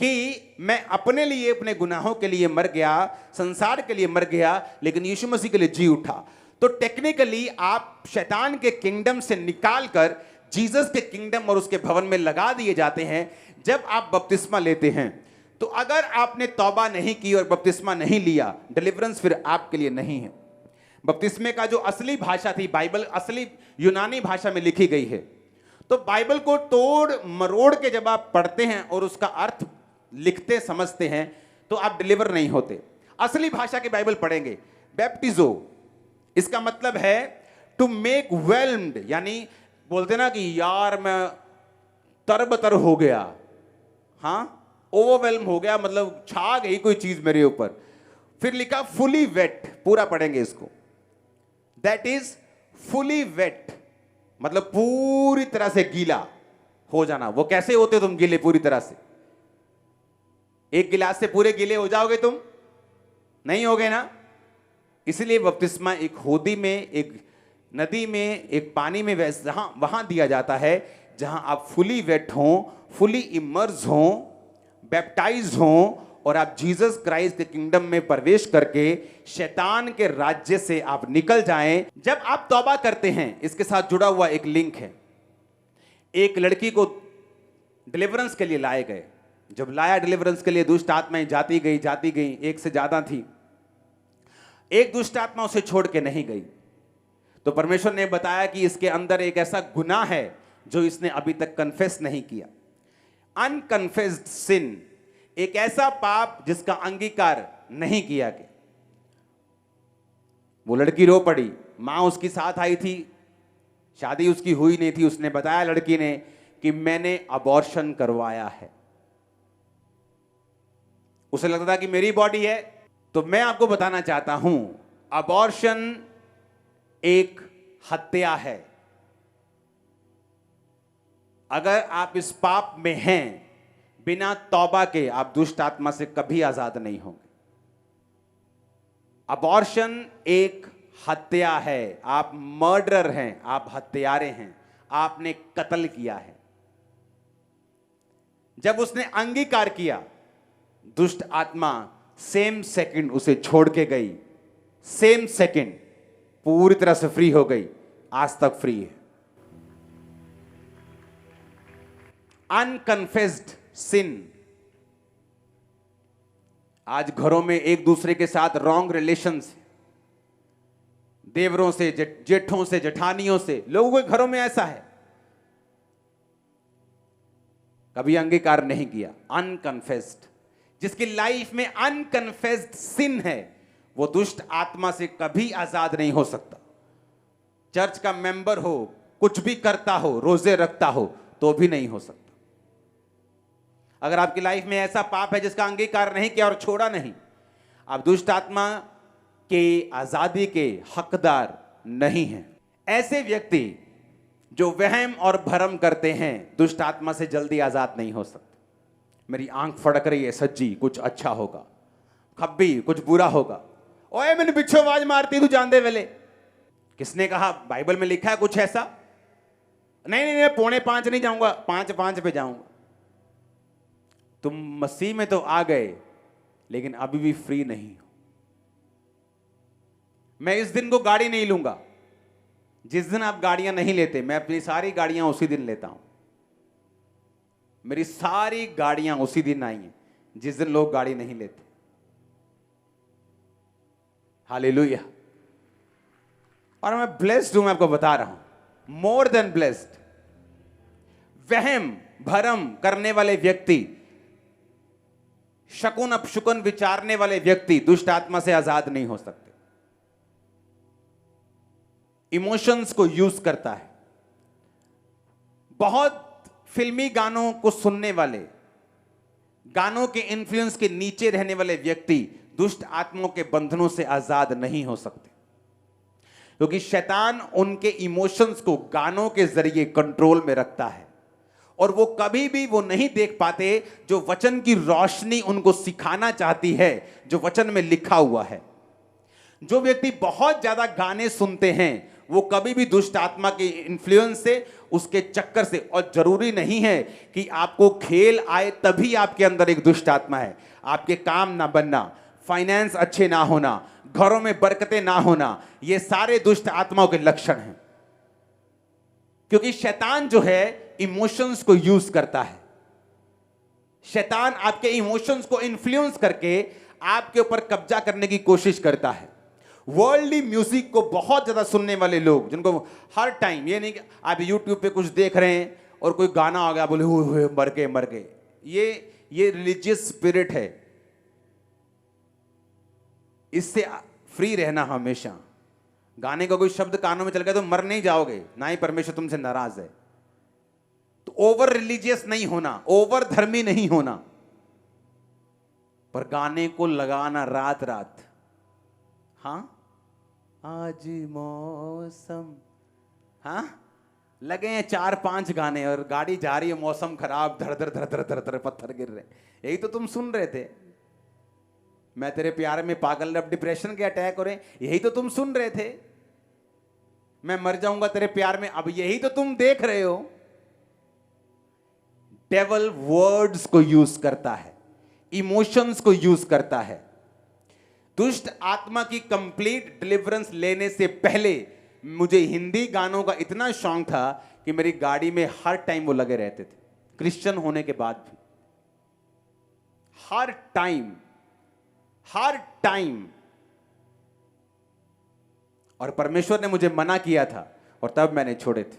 कि मैं अपने लिए, अपने गुनाहों के लिए मर गया, संसार के लिए मर गया, लेकिन यीशु मसीह के लिए जी उठा। तो टेक्निकली आप शैतान के किंगडम से निकालकर जीसस के किंगडम और उसके भवन में लगा दिए जाते हैं जब आप बपतिस्मा लेते हैं। तो अगर आपने तौबा नहीं की और बपतिस्मा नहीं लिया, डिलीवरेंस फिर आपके लिए नहीं है। बपतिस्मे का जो असली भाषा थी, बाइबल असली यूनानी भाषा में लिखी गई है। तो बाइबल को तोड़ मरोड़ के जब आप पढ़ते हैं और उसका अर्थ लिखते समझते हैं तो आप डिलीवर नहीं होते। असली भाषा की बाइबल पढ़ेंगे। बैप्टिजो, इसका मतलब है टू मेक वेल्म्ड, यानी बोलते ना कि यार मैं तरबतर हो गया, हाँ, ओवरवेल्म हो गया, मतलब छा गई कोई चीज मेरे ऊपर। फिर लिखा फुली वेट, पूरा पढ़ेंगे इसको। दैट इज फुली वेट, मतलब पूरी तरह से गीला हो जाना। वो कैसे होते तुम गीले पूरी तरह से? एक गिलास से पूरे गीले हो जाओगे तुम? नहीं होगे ना। इसलिए बपतिस्मा एक होदी में, एक नदी में, एक पानी में वहां दिया जाता है जहां आप फुली वेट हों, फुली इमर्स हों, बैप्टाइज हों, और आप जीसस क्राइस्ट के किंगडम में प्रवेश करके शैतान के राज्य से आप निकल जाएं। जब आप तौबा करते हैं, इसके साथ जुड़ा हुआ एक लिंक है। एक लड़की को डिलीवरेंस के लिए लाए गए। जब लाया डिलीवरेंस के लिए, दुष्ट आत्माएं जाती गई, एक से ज्यादा थी। एक दुष्ट आत्मा उसे छोड़ के नहीं गई। तो परमेश्वर ने बताया कि इसके अंदर एक ऐसा गुनाह है जो इसने अभी तक कन्फेस नहीं किया। अनकन्फेस्ड सिन, एक ऐसा पाप जिसका अंगीकार नहीं किया गया। वो लड़की रो पड़ी। मां उसकी साथ आई थी, शादी उसकी हुई नहीं थी। उसने बताया लड़की ने कि मैंने अबॉर्शन करवाया है। उसे लगता था कि मेरी बॉडी है। तो मैं आपको बताना चाहता हूं, अबॉर्शन एक हत्या है। अगर आप इस पाप में हैं, बिना तौबा के आप दुष्ट आत्मा से कभी आजाद नहीं होंगे। अबॉर्शन एक हत्या है। आप मर्डरर हैं, आप हत्यारे हैं, आपने कत्ल किया है। जब उसने अंगीकार किया, दुष्ट आत्मा सेम सेकंड उसे छोड़ के गई। सेम सेकंड पूरी तरह से फ्री हो गई, आज तक फ्री है। अनकन्फेस्ड सिन, आज घरों में एक दूसरे के साथ रॉन्ग रिलेशंस, देवरों से, जेठों से, जेठानियों से, लोगों के घरों में ऐसा है, कभी अंगीकार नहीं किया। अनकन्फेस्ड, जिसकी लाइफ में अनकन्फेस्ड सिन है, वो दुष्ट आत्मा से कभी आजाद नहीं हो सकता। चर्च का मेंबर हो, कुछ भी करता हो, रोजे रखता हो, तो भी नहीं हो सकता। अगर आपकी लाइफ में ऐसा पाप है जिसका अंगीकार नहीं किया और छोड़ा नहीं, आप दुष्ट आत्मा के आजादी के हकदार नहीं हैं। ऐसे व्यक्ति जो वहम और भरम करते हैं, दुष्ट आत्मा से जल्दी आजाद नहीं हो सकते। मेरी आंख फड़क रही है, सज्जी कुछ अच्छा होगा, खब्बी कुछ बुरा होगा, ओए मैंने पीछे आवाज मारती तू जानते वेले। किसने कहा? बाइबल में लिखा है कुछ ऐसा? नहीं नहीं, 4:45 नहीं जाऊंगा, 5:05 पे जाऊंगा। तुम मसीह में तो आ गए, लेकिन अभी भी फ्री नहीं हो। मैं इस दिन को गाड़ी नहीं लूंगा। जिस दिन आप गाड़ियां नहीं लेते, मैं अपनी सारी गाड़ियां उसी दिन लेता हूं। मेरी सारी गाड़ियां उसी दिन आई हैं जिस दिन लोग गाड़ी नहीं लेते। हालेलुया। और मैं ब्लेस्ड हूं, मैं आपको बता रहा हूं, मोर देन ब्लेस्ड। वहम भरम करने वाले व्यक्ति, शकुन अपशकुन विचारने वाले व्यक्ति दुष्ट आत्मा से आजाद नहीं हो सकते। इमोशंस को यूज करता है। बहुत फिल्मी गानों को सुनने वाले, गानों के इन्फ्लुएंस के नीचे रहने वाले व्यक्ति दुष्ट आत्माओं के बंधनों से आजाद नहीं हो सकते, क्योंकि शैतान उनके इमोशंस को गानों के जरिए कंट्रोल में रखता है और वो कभी भी वो नहीं देख पाते जो वचन की रोशनी उनको सिखाना चाहती है, जो वचन में लिखा हुआ है। जो व्यक्ति बहुत ज्यादा गाने सुनते हैं, वो कभी भी दुष्ट आत्मा के इन्फ्लुएंस से, उसके चक्कर से, और जरूरी नहीं है कि आपको खेल आए तभी आपके अंदर एक दुष्ट आत्मा है। आपके काम ना बनना, फाइनेंस अच्छे ना होना, घरों में बरकतें ना होना, ये सारे दुष्ट आत्माओं के लक्षण हैं। क्योंकि शैतान जो है इमोशंस को यूज करता है। शैतान आपके इमोशंस को इन्फ्लुएंस करके आपके ऊपर कब्जा करने की कोशिश करता है। वर्ल्डली म्यूजिक को बहुत ज्यादा सुनने वाले लोग, जिनको हर टाइम, ये नहीं कि आप यूट्यूब पे कुछ देख रहे हैं और कोई गाना आ गया, बोले हुए मर गए, ये रिलीजियस स्पिरिट है। इससे फ्री रहना हमेशा। गाने का कोई शब्द कानों में चल गया तो मर नहीं जाओगे, ना ही परमेश्वर तुमसे नाराज है। तो ओवर रिलीजियस नहीं होना, ओवर धर्मी नहीं होना, पर गाने को लगाना रात रात। हाँ, आज मौसम, हाँ, लगे हैं 4-5 गाने और गाड़ी जा रही है, मौसम खराब, धड़ धड़ धड़ धड़ धड़ धड़ पत्थर गिर रहे। यही तो तुम सुन रहे थे। मैं तेरे प्यार में पागल, अब डिप्रेशन के अटैक हो रहे, यही तो तुम सुन रहे थे। मैं मर जाऊंगा तेरे प्यार में, अब यही तो तुम देख रहे हो। डेविल वर्ड्स को यूज करता है, इमोशंस को यूज करता है। दुष्ट आत्मा की कंप्लीट डिलीवरेंस लेने से पहले मुझे हिंदी गानों का इतना शौक था कि मेरी गाड़ी में हर टाइम वो लगे रहते थे, क्रिश्चियन होने के बाद भी। हर टाइम। और परमेश्वर ने मुझे मना किया था और तब मैंने छोड़े थे।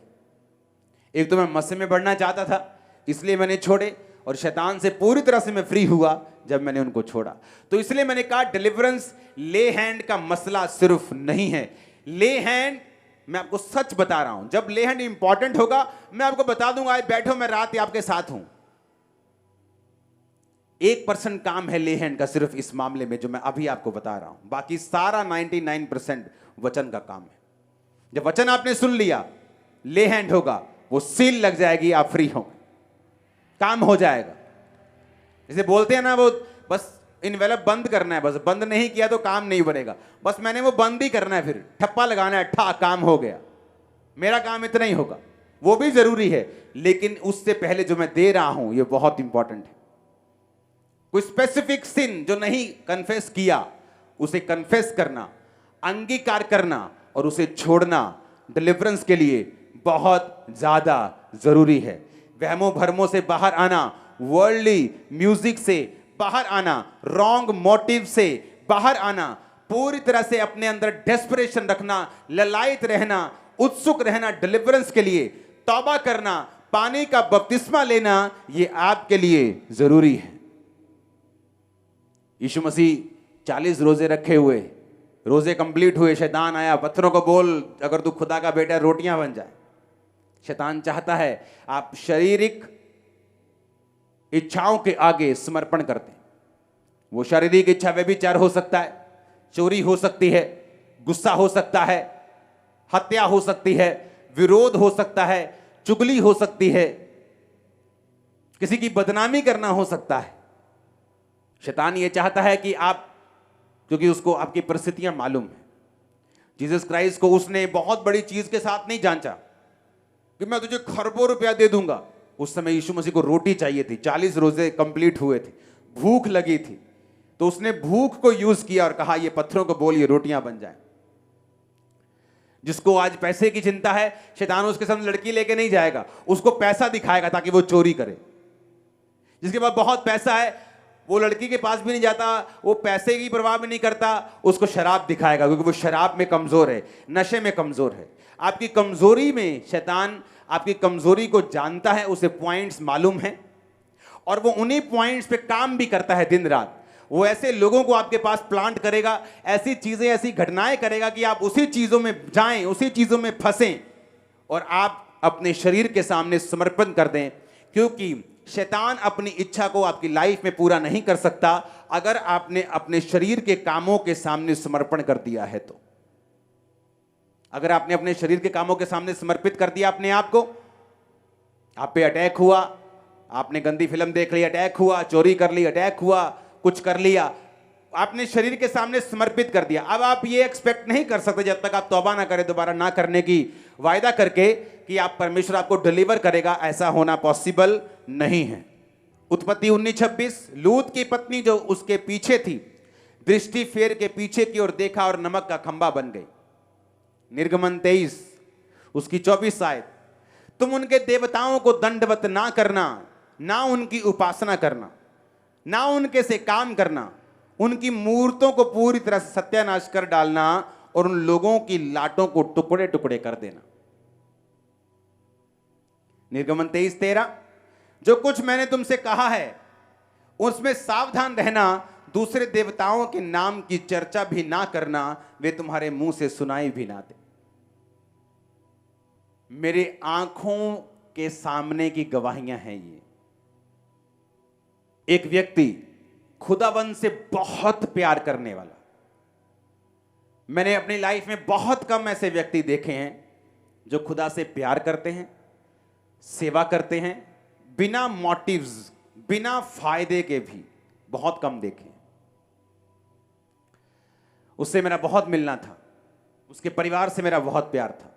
एक तो मैं मसीह में बढ़ना चाहता था, इसलिए मैंने छोड़े, और शैतान से पूरी तरह से मैं फ्री हुआ जब मैंने उनको छोड़ा। तो इसलिए मैंने कहा डिलीवरेंस ले हैंड का मसला सिर्फ नहीं है। ले हैंड, मैं आपको सच बता रहा हूं, जब ले हैंड इंपॉर्टेंट होगा मैं आपको बता दूंगा, आज बैठो मैं रात आपके साथ हूं। 1% काम है ले हैंड का सिर्फ इस मामले में जो मैं अभी आपको बता रहा हूं, बाकी सारा 99% वचन का काम है। जब वचन आपने सुन लिया, ले हैंड होगा, वो सील लग जाएगी, आप फ्री होंगे, काम हो जाएगा। जैसे बोलते हैं ना, वो बस इनवेलप बंद करना है, बस बंद नहीं किया तो काम नहीं बनेगा, बस मैंने वो बंद ही करना है, फिर ठप्पा लगाना है, ठा, काम हो गया। मेरा काम इतना ही होगा, वो भी जरूरी है, लेकिन उससे पहले जो मैं दे रहा हूं ये बहुत इंपॉर्टेंट है। कोई स्पेसिफिक सिन जो नहीं कन्फेस किया, उसे कन्फेस करना, अंगीकार करना और उसे छोड़ना डिलीवरेंस के लिए बहुत ज्यादा जरूरी है। वहमों भरमों से बाहर आना, वर्ल्डली म्यूजिक से बाहर आना, रॉन्ग मोटिव से बाहर आना, पूरी तरह से अपने अंदर डेस्परेशन रखना, ललायत रहना, उत्सुक रहना डिलीवरेंस के लिए, तौबा करना, पानी का बपतिस्मा लेना, ये आपके लिए जरूरी है। यीशु मसीह 40 रोजे रखे हुए, रोजे कंप्लीट हुए, शैतान आया, पत्थरों को बोल अगर तू खुदा का बेटा रोटियां बन जाए। शैतान चाहता है आप शारीरिक इच्छाओं के आगे समर्पण करते हैं। वो शारीरिक इच्छा व्यभिचार हो सकता है, चोरी हो सकती है, गुस्सा हो सकता है, हत्या हो सकती है, विरोध हो सकता है, चुगली हो सकती है, किसी की बदनामी करना हो सकता है। शैतान ये चाहता है कि आप, क्योंकि उसको आपकी परिस्थितियां मालूम है, जीसस क्राइस्ट को उसने बहुत बड़ी चीज के साथ नहीं जांचा कि मैं तुझे खरबों रुपया दे दूंगा। उस समय यीशु मसीह को रोटी चाहिए थी, 40 रोजे कंप्लीट हुए थे, भूख लगी थी, तो उसने भूख को यूज किया और कहा ये पत्थरों को बोल ये रोटियां बन जाएं। जिसको आज पैसे की चिंता है, शैतान उसके सामने लड़की लेके नहीं जाएगा, उसको पैसा दिखाएगा ताकि वो चोरी करे। जिसके पास बहुत पैसा है वो लड़की के पास भी नहीं जाता, वो पैसे की परवाह भी नहीं करता, उसको शराब दिखाएगा क्योंकि वो शराब में कमजोर है, नशे में कमजोर है। आपकी कमजोरी में शैतान आपकी कमजोरी को जानता है, उसे पॉइंट्स मालूम है और वो उन्हीं पॉइंट्स पे काम भी करता है दिन रात। वो ऐसे लोगों को आपके पास प्लांट करेगा, ऐसी चीजें, ऐसी घटनाएं करेगा कि आप उसी चीजों में जाएं, उसी चीजों में फंसें और आप अपने शरीर के सामने समर्पण कर दें, क्योंकि शैतान अपनी इच्छा को आपकी लाइफ में पूरा नहीं कर सकता अगर आपने अपने शरीर के कामों के सामने समर्पण कर दिया है। तो अगर आपने अपने शरीर के कामों के सामने समर्पित कर दिया अपने आप को, आप पे अटैक हुआ, आपने गंदी फिल्म देख ली, अटैक हुआ, चोरी कर ली, अटैक हुआ, कुछ कर लिया, आपने शरीर के सामने समर्पित कर दिया। अब आप ये एक्सपेक्ट नहीं कर सकते जब तक आप तौबा ना करें, दोबारा ना करने की वायदा करके, कि आप परमेश्वर आपको डिलीवर करेगा। ऐसा होना पॉसिबल नहीं है। उत्पत्ति 19:26, लूत की पत्नी जो उसके पीछे थी, दृष्टि फेर के पीछे की ओर देखा और नमक का खंबा बन गई। निर्गमन 23 उसकी 24 आयत, तुम उनके देवताओं को दंडवत ना करना, ना उनकी उपासना करना, ना उनके से काम करना, उनकी मूर्तों को पूरी तरह से सत्यानाश कर डालना और उन लोगों की लाटों को टुकड़े टुकड़े कर देना। निर्गमन 23:13, जो कुछ मैंने तुमसे कहा है उसमें सावधान रहना, दूसरे देवताओं के नाम की चर्चा भी ना करना, वे तुम्हारे मुंह से सुनाई भी ना दे। मेरे आंखों के सामने की गवाहियां हैं ये। एक व्यक्ति खुदाबंद से बहुत प्यार करने वाला, मैंने अपनी लाइफ में बहुत कम ऐसे व्यक्ति देखे हैं जो खुदा से प्यार करते हैं, सेवा करते हैं, बिना मोटिव्स, बिना फायदे के भी बहुत कम देखे। उससे मेरा बहुत मिलना था, उसके परिवार से मेरा बहुत प्यार था,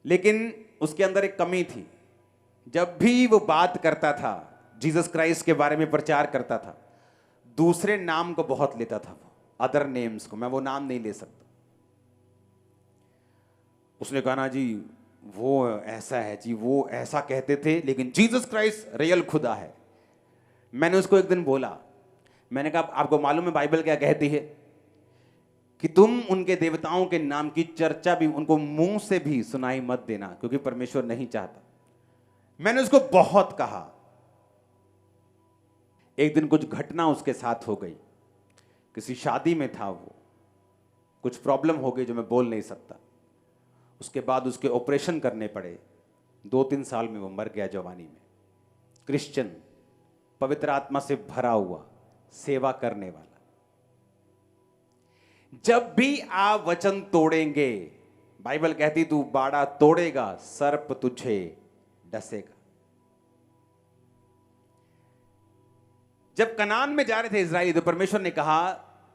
लेकिन उसके अंदर एक कमी थी। जब भी वो बात करता था, जीसस क्राइस्ट के बारे में प्रचार करता था, दूसरे नाम को बहुत लेता था, वो अदर नेम्स को। मैं वो नाम नहीं ले सकता। उसने कहा ना जी वो ऐसा है जी, वो ऐसा कहते थे, लेकिन जीसस क्राइस्ट रियल खुदा है। मैंने उसको एक दिन बोला, मैंने कहा आपको मालूम है बाइबल क्या कहती है कि तुम उनके देवताओं के नाम की चर्चा भी, उनको मुंह से भी सुनाई मत देना, क्योंकि परमेश्वर नहीं चाहता। मैंने उसको बहुत कहा। एक दिन कुछ घटना उसके साथ हो गई, किसी शादी में था वो, कुछ प्रॉब्लम हो गई जो मैं बोल नहीं सकता। उसके बाद उसके ऑपरेशन करने पड़े। 2-3 साल में वो मर गया जवानी में। क्रिश्चियन, पवित्र आत्मा से भरा हुआ, सेवा करने वाला। जब भी आप वचन तोड़ेंगे, बाइबल कहती तू बाड़ा तोड़ेगा, सर्प तुझे डसेगा। जब कनान में जा रहे थे इजराइली, तो परमेश्वर ने कहा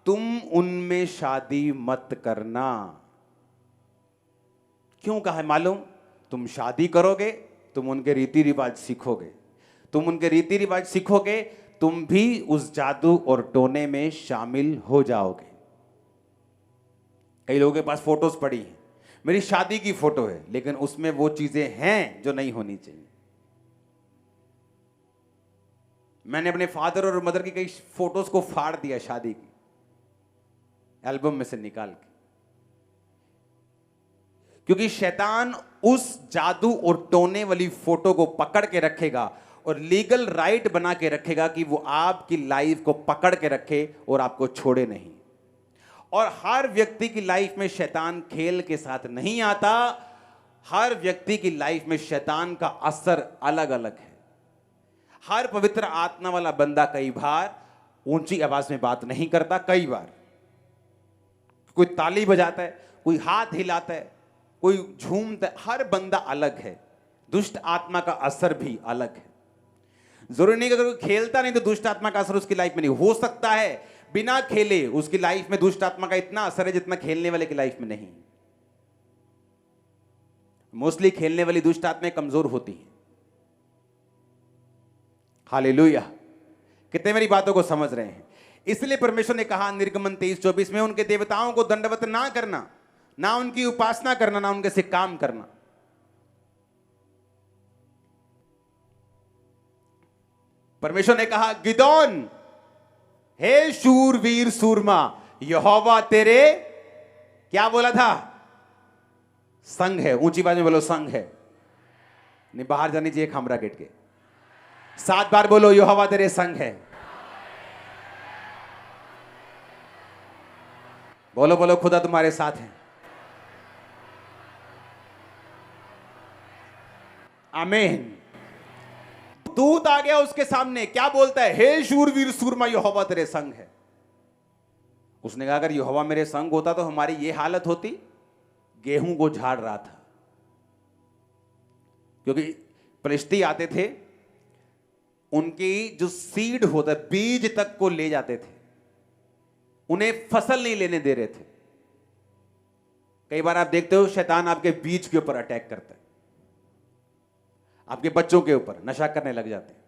तुम उनमें शादी मत करना। क्यों कहा है मालूम? तुम शादी करोगे, तुम उनके रीति रिवाज सीखोगे, तुम उनके रीति रिवाज सीखोगे, तुम भी उस जादू और टोने में शामिल हो जाओगे। कई लोगों के पास फोटोज पड़ी हैं, मेरी शादी की फोटो है, लेकिन उसमें वो चीजें हैं जो नहीं होनी चाहिए। मैंने अपने फादर और मदर की कई फोटोज को फाड़ दिया शादी की, एल्बम में से निकाल के, क्योंकि शैतान उस जादू और टोने वाली फोटो को पकड़ के रखेगा और लीगल राइट बना के रखेगा कि वो आपकी लाइफ को पकड़ के रखे और आपको छोड़े नहीं। और हर व्यक्ति की लाइफ में शैतान खेल के साथ नहीं आता, हर व्यक्ति की लाइफ में शैतान का असर अलग अलग है। हर पवित्र आत्मा वाला बंदा कई बार ऊंची आवाज में बात नहीं करता, कई बार कोई ताली बजाता है, कोई हाथ हिलाता है, कोई झूमता है, हर बंदा अलग है। दुष्ट आत्मा का असर भी अलग है। जरूरी नहीं कि अगर कोई खेलता नहीं तो दुष्ट आत्मा का असर उसकी लाइफ में नहीं हो सकता है, बिना खेले उसकी लाइफ में दुष्ट आत्मा का इतना असर है जितना खेलने वाले की लाइफ में नहीं। मोस्टली खेलने वाली दुष्ट आत्माएं कमजोर होती हैं। हालेलुया, कितने मेरी बातों को समझ रहे हैं? इसलिए परमेश्वर ने कहा निर्गमन 23:24 में, उनके देवताओं को दंडवत ना करना, ना उनकी उपासना करना, ना उनके से काम करना। परमेश्वर ने कहा गिदोन, हे शूरवीर सूरमा, यहोवा तेरे, क्या बोला था? संग है। ऊंची आवाज में बोलो संग है। नहीं, बाहर जानी चाहिए खामरा गेट के। 7 बार बोलो यहोवा तेरे संग है। बोलो बोलो खुदा तुम्हारे साथ है। आमीन। दूत आ गया उसके सामने, क्या बोलता है? हे शूरवीर सूरमा, यहोवा तेरे संग है। उसने कहा अगर यहोवा मेरे संग होता तो हमारी ये हालत होती। गेहूं को झाड़ रहा था, क्योंकि फलिश्ती आते थे, उनकी जो सीड होता है, बीज तक को ले जाते थे, उन्हें फसल नहीं लेने दे रहे थे। कई बार आप देखते हो शैतान आपके बीज के ऊपर अटैक करता है, आपके बच्चों के ऊपर नशा करने लग जाते हैं,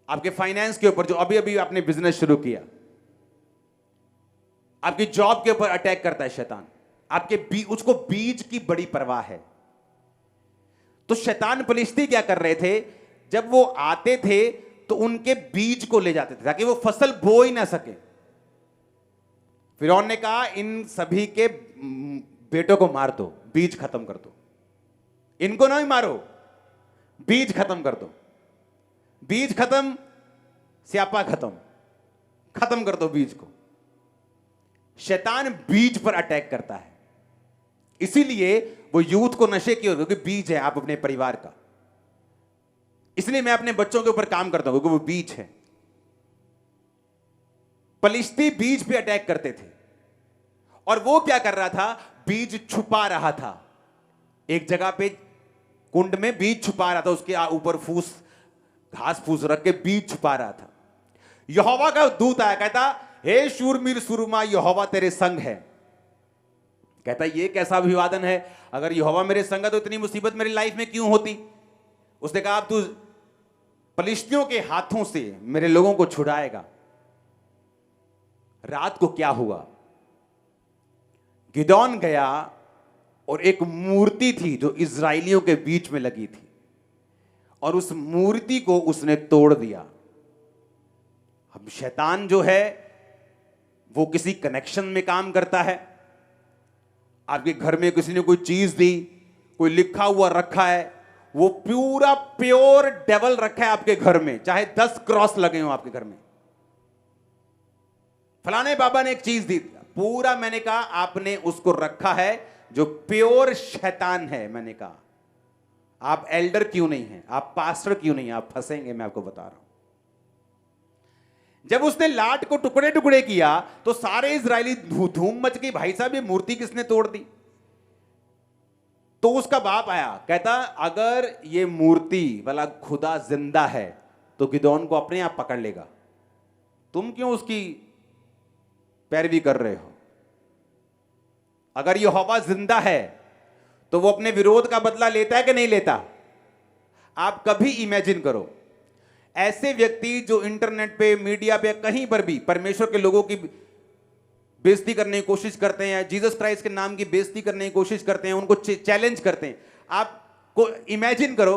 आपके फाइनेंस के ऊपर, जो अभी अभी आपने बिजनेस शुरू किया, आपकी जॉब के ऊपर अटैक करता है शैतान। आपके उसको बीज की बड़ी परवाह है। तो शैतान फलिश्ती क्या कर रहे थे? जब वो आते थे तो उनके बीज को ले जाते थे ताकि वो फसल बो ही ना सके। फिरौन ने कहा इन सभी के बेटों को मार दो, बीज खत्म कर दो। इनको नहीं मारो, बीज खत्म कर दो। बीज खत्म, स्यापा खत्म, खत्म कर दो बीज को। शैतान बीज पर अटैक करता है, इसीलिए वो यूथ को नशे की ओर, क्योंकि बीज है आप अपने परिवार का। इसलिए मैं अपने बच्चों के ऊपर काम करता हूं, क्योंकि वो बीज है। फलिश्ती बीज पे अटैक करते थे, और वो क्या कर रहा था? बीज छुपा रहा था। एक जगह पे कुंड में बीज छुपा रहा था, उसके ऊपर फूस, घास फूस रख के बीज छुपा रहा था। यहोवा का दूत आया, कहता हे शूरवीर सूरमा, यहोवा तेरे संग है। कहता ये कैसा अभिवादन है? अगर यहोवा मेरे संग है तो इतनी मुसीबत मेरी लाइफ में क्यों होती? उसने कहा अब तू फलिश्तियों के हाथों से मेरे लोगों को छुड़ाएगा। रात को क्या हुआ? गिदोन गया और एक मूर्ति थी जो इजराइलियों के बीच में लगी थी, और उस मूर्ति को उसने तोड़ दिया। अब शैतान जो है वो किसी कनेक्शन में काम करता है। आपके घर में किसी ने कोई चीज दी, कोई लिखा हुआ रखा है, वो पूरा प्योर डेवल रखा है आपके घर में, चाहे 10 क्रॉस लगे हो आपके घर में। फलाने बाबा ने एक चीज दी, पूरा मैंने कहा आपने उसको रखा है जो प्योर शैतान है। मैंने कहा आप एल्डर क्यों नहीं हैं, आप पास्टर क्यों नहीं हैं, आप फंसेंगे, मैं आपको बता रहा हूं। जब उसने लाट को टुकड़े टुकड़े किया तो सारे इजरायली धूम मच गई, भाई साहब ये मूर्ति किसने तोड़ दी? तो उसका बाप आया, कहता अगर ये मूर्ति वाला खुदा जिंदा है तो गिदोन को अपने आप पकड़ लेगा, तुम क्यों उसकी पैरवी कर रहे हो? अगर यहोवा जिंदा है तो वो अपने विरोध का बदला लेता है कि नहीं लेता? आप कभी इमेजिन करो, ऐसे व्यक्ति जो इंटरनेट पे, मीडिया पे, कहीं पर भी परमेश्वर के लोगों की बेइज्जती करने की कोशिश करते हैं, जीसस क्राइस्ट के नाम की बेइज्जती करने की कोशिश करते हैं, उनको चैलेंज करते हैं। आपको इमेजिन करो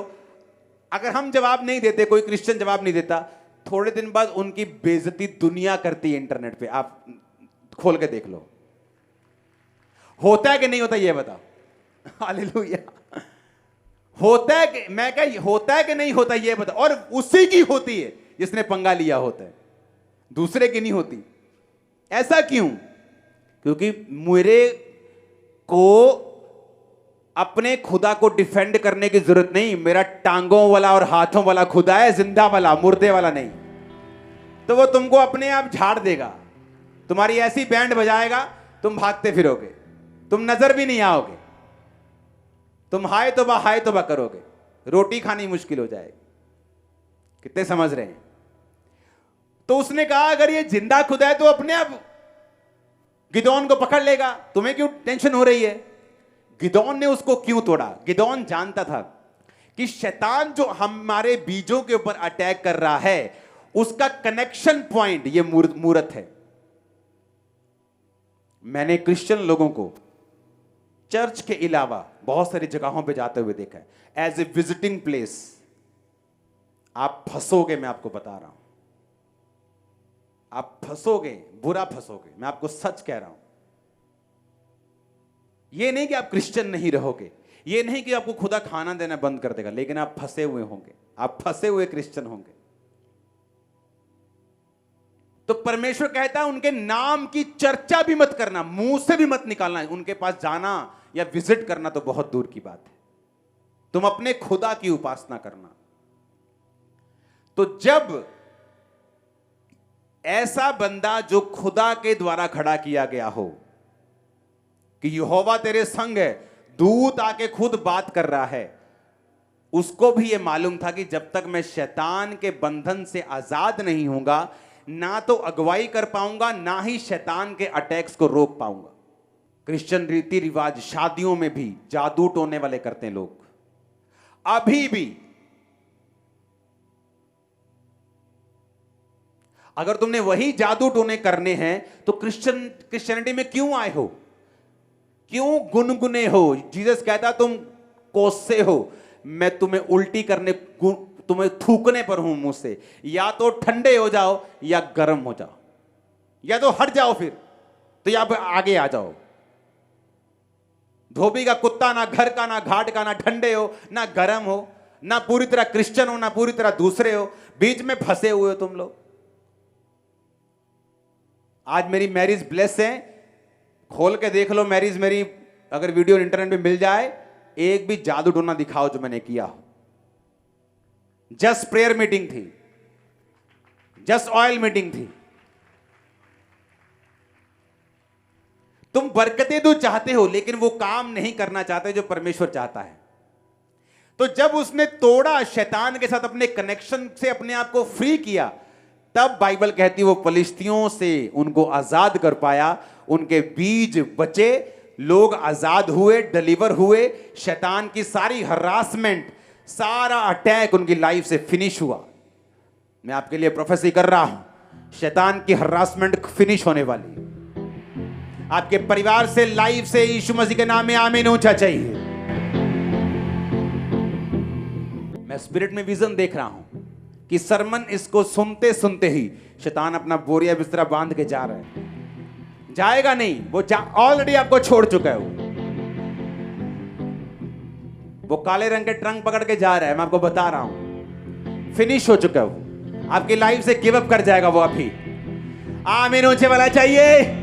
अगर हम जवाब नहीं देते, कोई क्रिश्चियन जवाब नहीं देता, थोड़े दिन बाद उनकी बेइज्जती दुनिया करती है इंटरनेट पे। आप खोल के देख लो, होता है कि नहीं होता ये बताओ। हालेलुया। होता है कि, मैं क्या, होता है कि नहीं होता ये बताओ। और उसी की होती है जिसने पंगा लिया होता है, दूसरे की नहीं होती। ऐसा क्यों? क्योंकि मेरे को अपने खुदा को डिफेंड करने की जरूरत नहीं। मेरा टांगों वाला और हाथों वाला खुदा है, जिंदा वाला, मुर्दे वाला नहीं। तो वो तुमको अपने आप झाड़ देगा, तुम्हारी ऐसी बैंड बजाएगा, तुम भागते फिरोगे, तुम नजर भी नहीं आओगे, तुम हाय तोबा करोगे, रोटी खानी मुश्किल हो जाएगी। कितने समझ रहे हैं? तो उसने कहा अगर ये जिंदा खुदा है तो अपने आप गिदोन को पकड़ लेगा, तुम्हें क्यों टेंशन हो रही है? गिदोन ने उसको क्यों तोड़ा? गिदोन जानता था कि शैतान जो हमारे बीजों के ऊपर अटैक कर रहा है, उसका कनेक्शन पॉइंट ये मूरत है। मैंने क्रिश्चियन लोगों को चर्च के अलावा बहुत सारी जगहों पे जाते हुए देखा है, एज ए विजिटिंग प्लेस। आप फंसोगे, मैं आपको बता रहा हूं, आप फंसोगे, बुरा फंसोगे, मैं आपको सच कह रहा हूं। यह नहीं कि आप क्रिश्चियन नहीं रहोगे, यह नहीं कि आपको खुदा खाना देना बंद कर देगा, लेकिन आप फंसे हुए होंगे, आप फंसे हुए क्रिश्चियन होंगे। तो परमेश्वर कहता है उनके नाम की चर्चा भी मत करना, मुंह से भी मत निकालना। उनके पास जाना या विजिट करना तो बहुत दूर की बात है, तुम अपने खुदा की उपासना करना। तो जब ऐसा बंदा जो खुदा के द्वारा खड़ा किया गया हो कि यहोवा तेरे संग है, दूत आके खुद बात कर रहा है, उसको भी यह मालूम था कि जब तक मैं शैतान के बंधन से आजाद नहीं होऊंगा, ना तो अगुवाई कर पाऊंगा, ना ही शैतान के अटैक्स को रोक पाऊंगा। क्रिश्चियन रीति रिवाज, शादियों में भी जादू टोने वाले करते हैं लोग अभी भी। अगर तुमने वही जादू टोने करने हैं तो क्रिश्चियनिटी में क्यों आए हो? क्यों गुनगुने हो? जीसस कहता तुम कोससे हो, मैं तुम्हें उल्टी करने, तुम्हें थूकने पर हूं मुंह से। या तो ठंडे हो जाओ या गर्म हो जाओ, या तो हट जाओ फिर, तो या आगे आ जाओ। धोबी का कुत्ता, ना घर का, ना घाट का, ना ठंडे हो ना गर्म हो, ना पूरी तरह क्रिश्चियन हो ना पूरी तरह दूसरे हो, बीच में फंसे हुए हो तुम लोग। आज मेरी मैरिज ब्लेस है, खोल के देख लो मैरिज मेरी, अगर वीडियो इंटरनेट पे मिल जाए, एक भी जादू टोना दिखाओ जो मैंने किया हो। जस्ट प्रेयर मीटिंग थी, जस्ट ऑयल मीटिंग थी। तुम बरकतें तो चाहते हो, लेकिन वो काम नहीं करना चाहते जो परमेश्वर चाहता है। तो जब उसने तोड़ा, शैतान के साथ अपने कनेक्शन से अपने आप को फ्री किया, तब बाइबल कहती है वो फलिश्तियों से उनको आजाद कर पाया, उनके बीज बचे, लोग आजाद हुए, डिलीवर हुए, शैतान की सारी हरासमेंट, सारा अटैक उनकी लाइफ से फिनिश हुआ। मैं आपके लिए प्रोफेसी कर रहा हूं, शैतान की हरासमेंट फिनिश होने वाली। आपके परिवार से, लाइफ से यीशु मसीह के नाम में आमीन ऊंचा चाहिए। मैं स्पिरिट में विजन देख रहा हूं कि सरमन इसको सुनते सुनते ही शैतान अपना बोरिया बिस्तरा बांध के जा रहा है। जाएगा नहीं, वो ऑलरेडी आपको छोड़ चुका है। वो काले रंग के ट्रंक पकड़ के जा रहा है, मैं आपको बता रहा हूं, फिनिश हो चुका है वो, आपकी लाइफ से गिव अप कर जाएगा वो अभी। आमीन ऊंचे वाला चाहिए।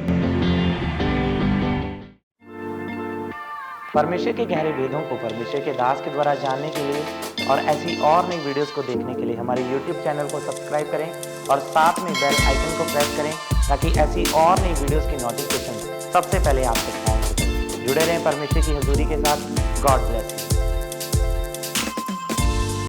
परमेश्वर के गहरे वेदों को परमेश्वर के दास के द्वारा जानने के लिए और ऐसी और नई वीडियोस को देखने के लिए हमारे YouTube चैनल को सब्सक्राइब करें और साथ में बेल आइकन को प्रेस करें, ताकि ऐसी और नई वीडियोस की नोटिफिकेशन सबसे पहले आप तक पहुंच सके। जुड़े रहें परमेश्वर की हजूरी के साथ। God bless.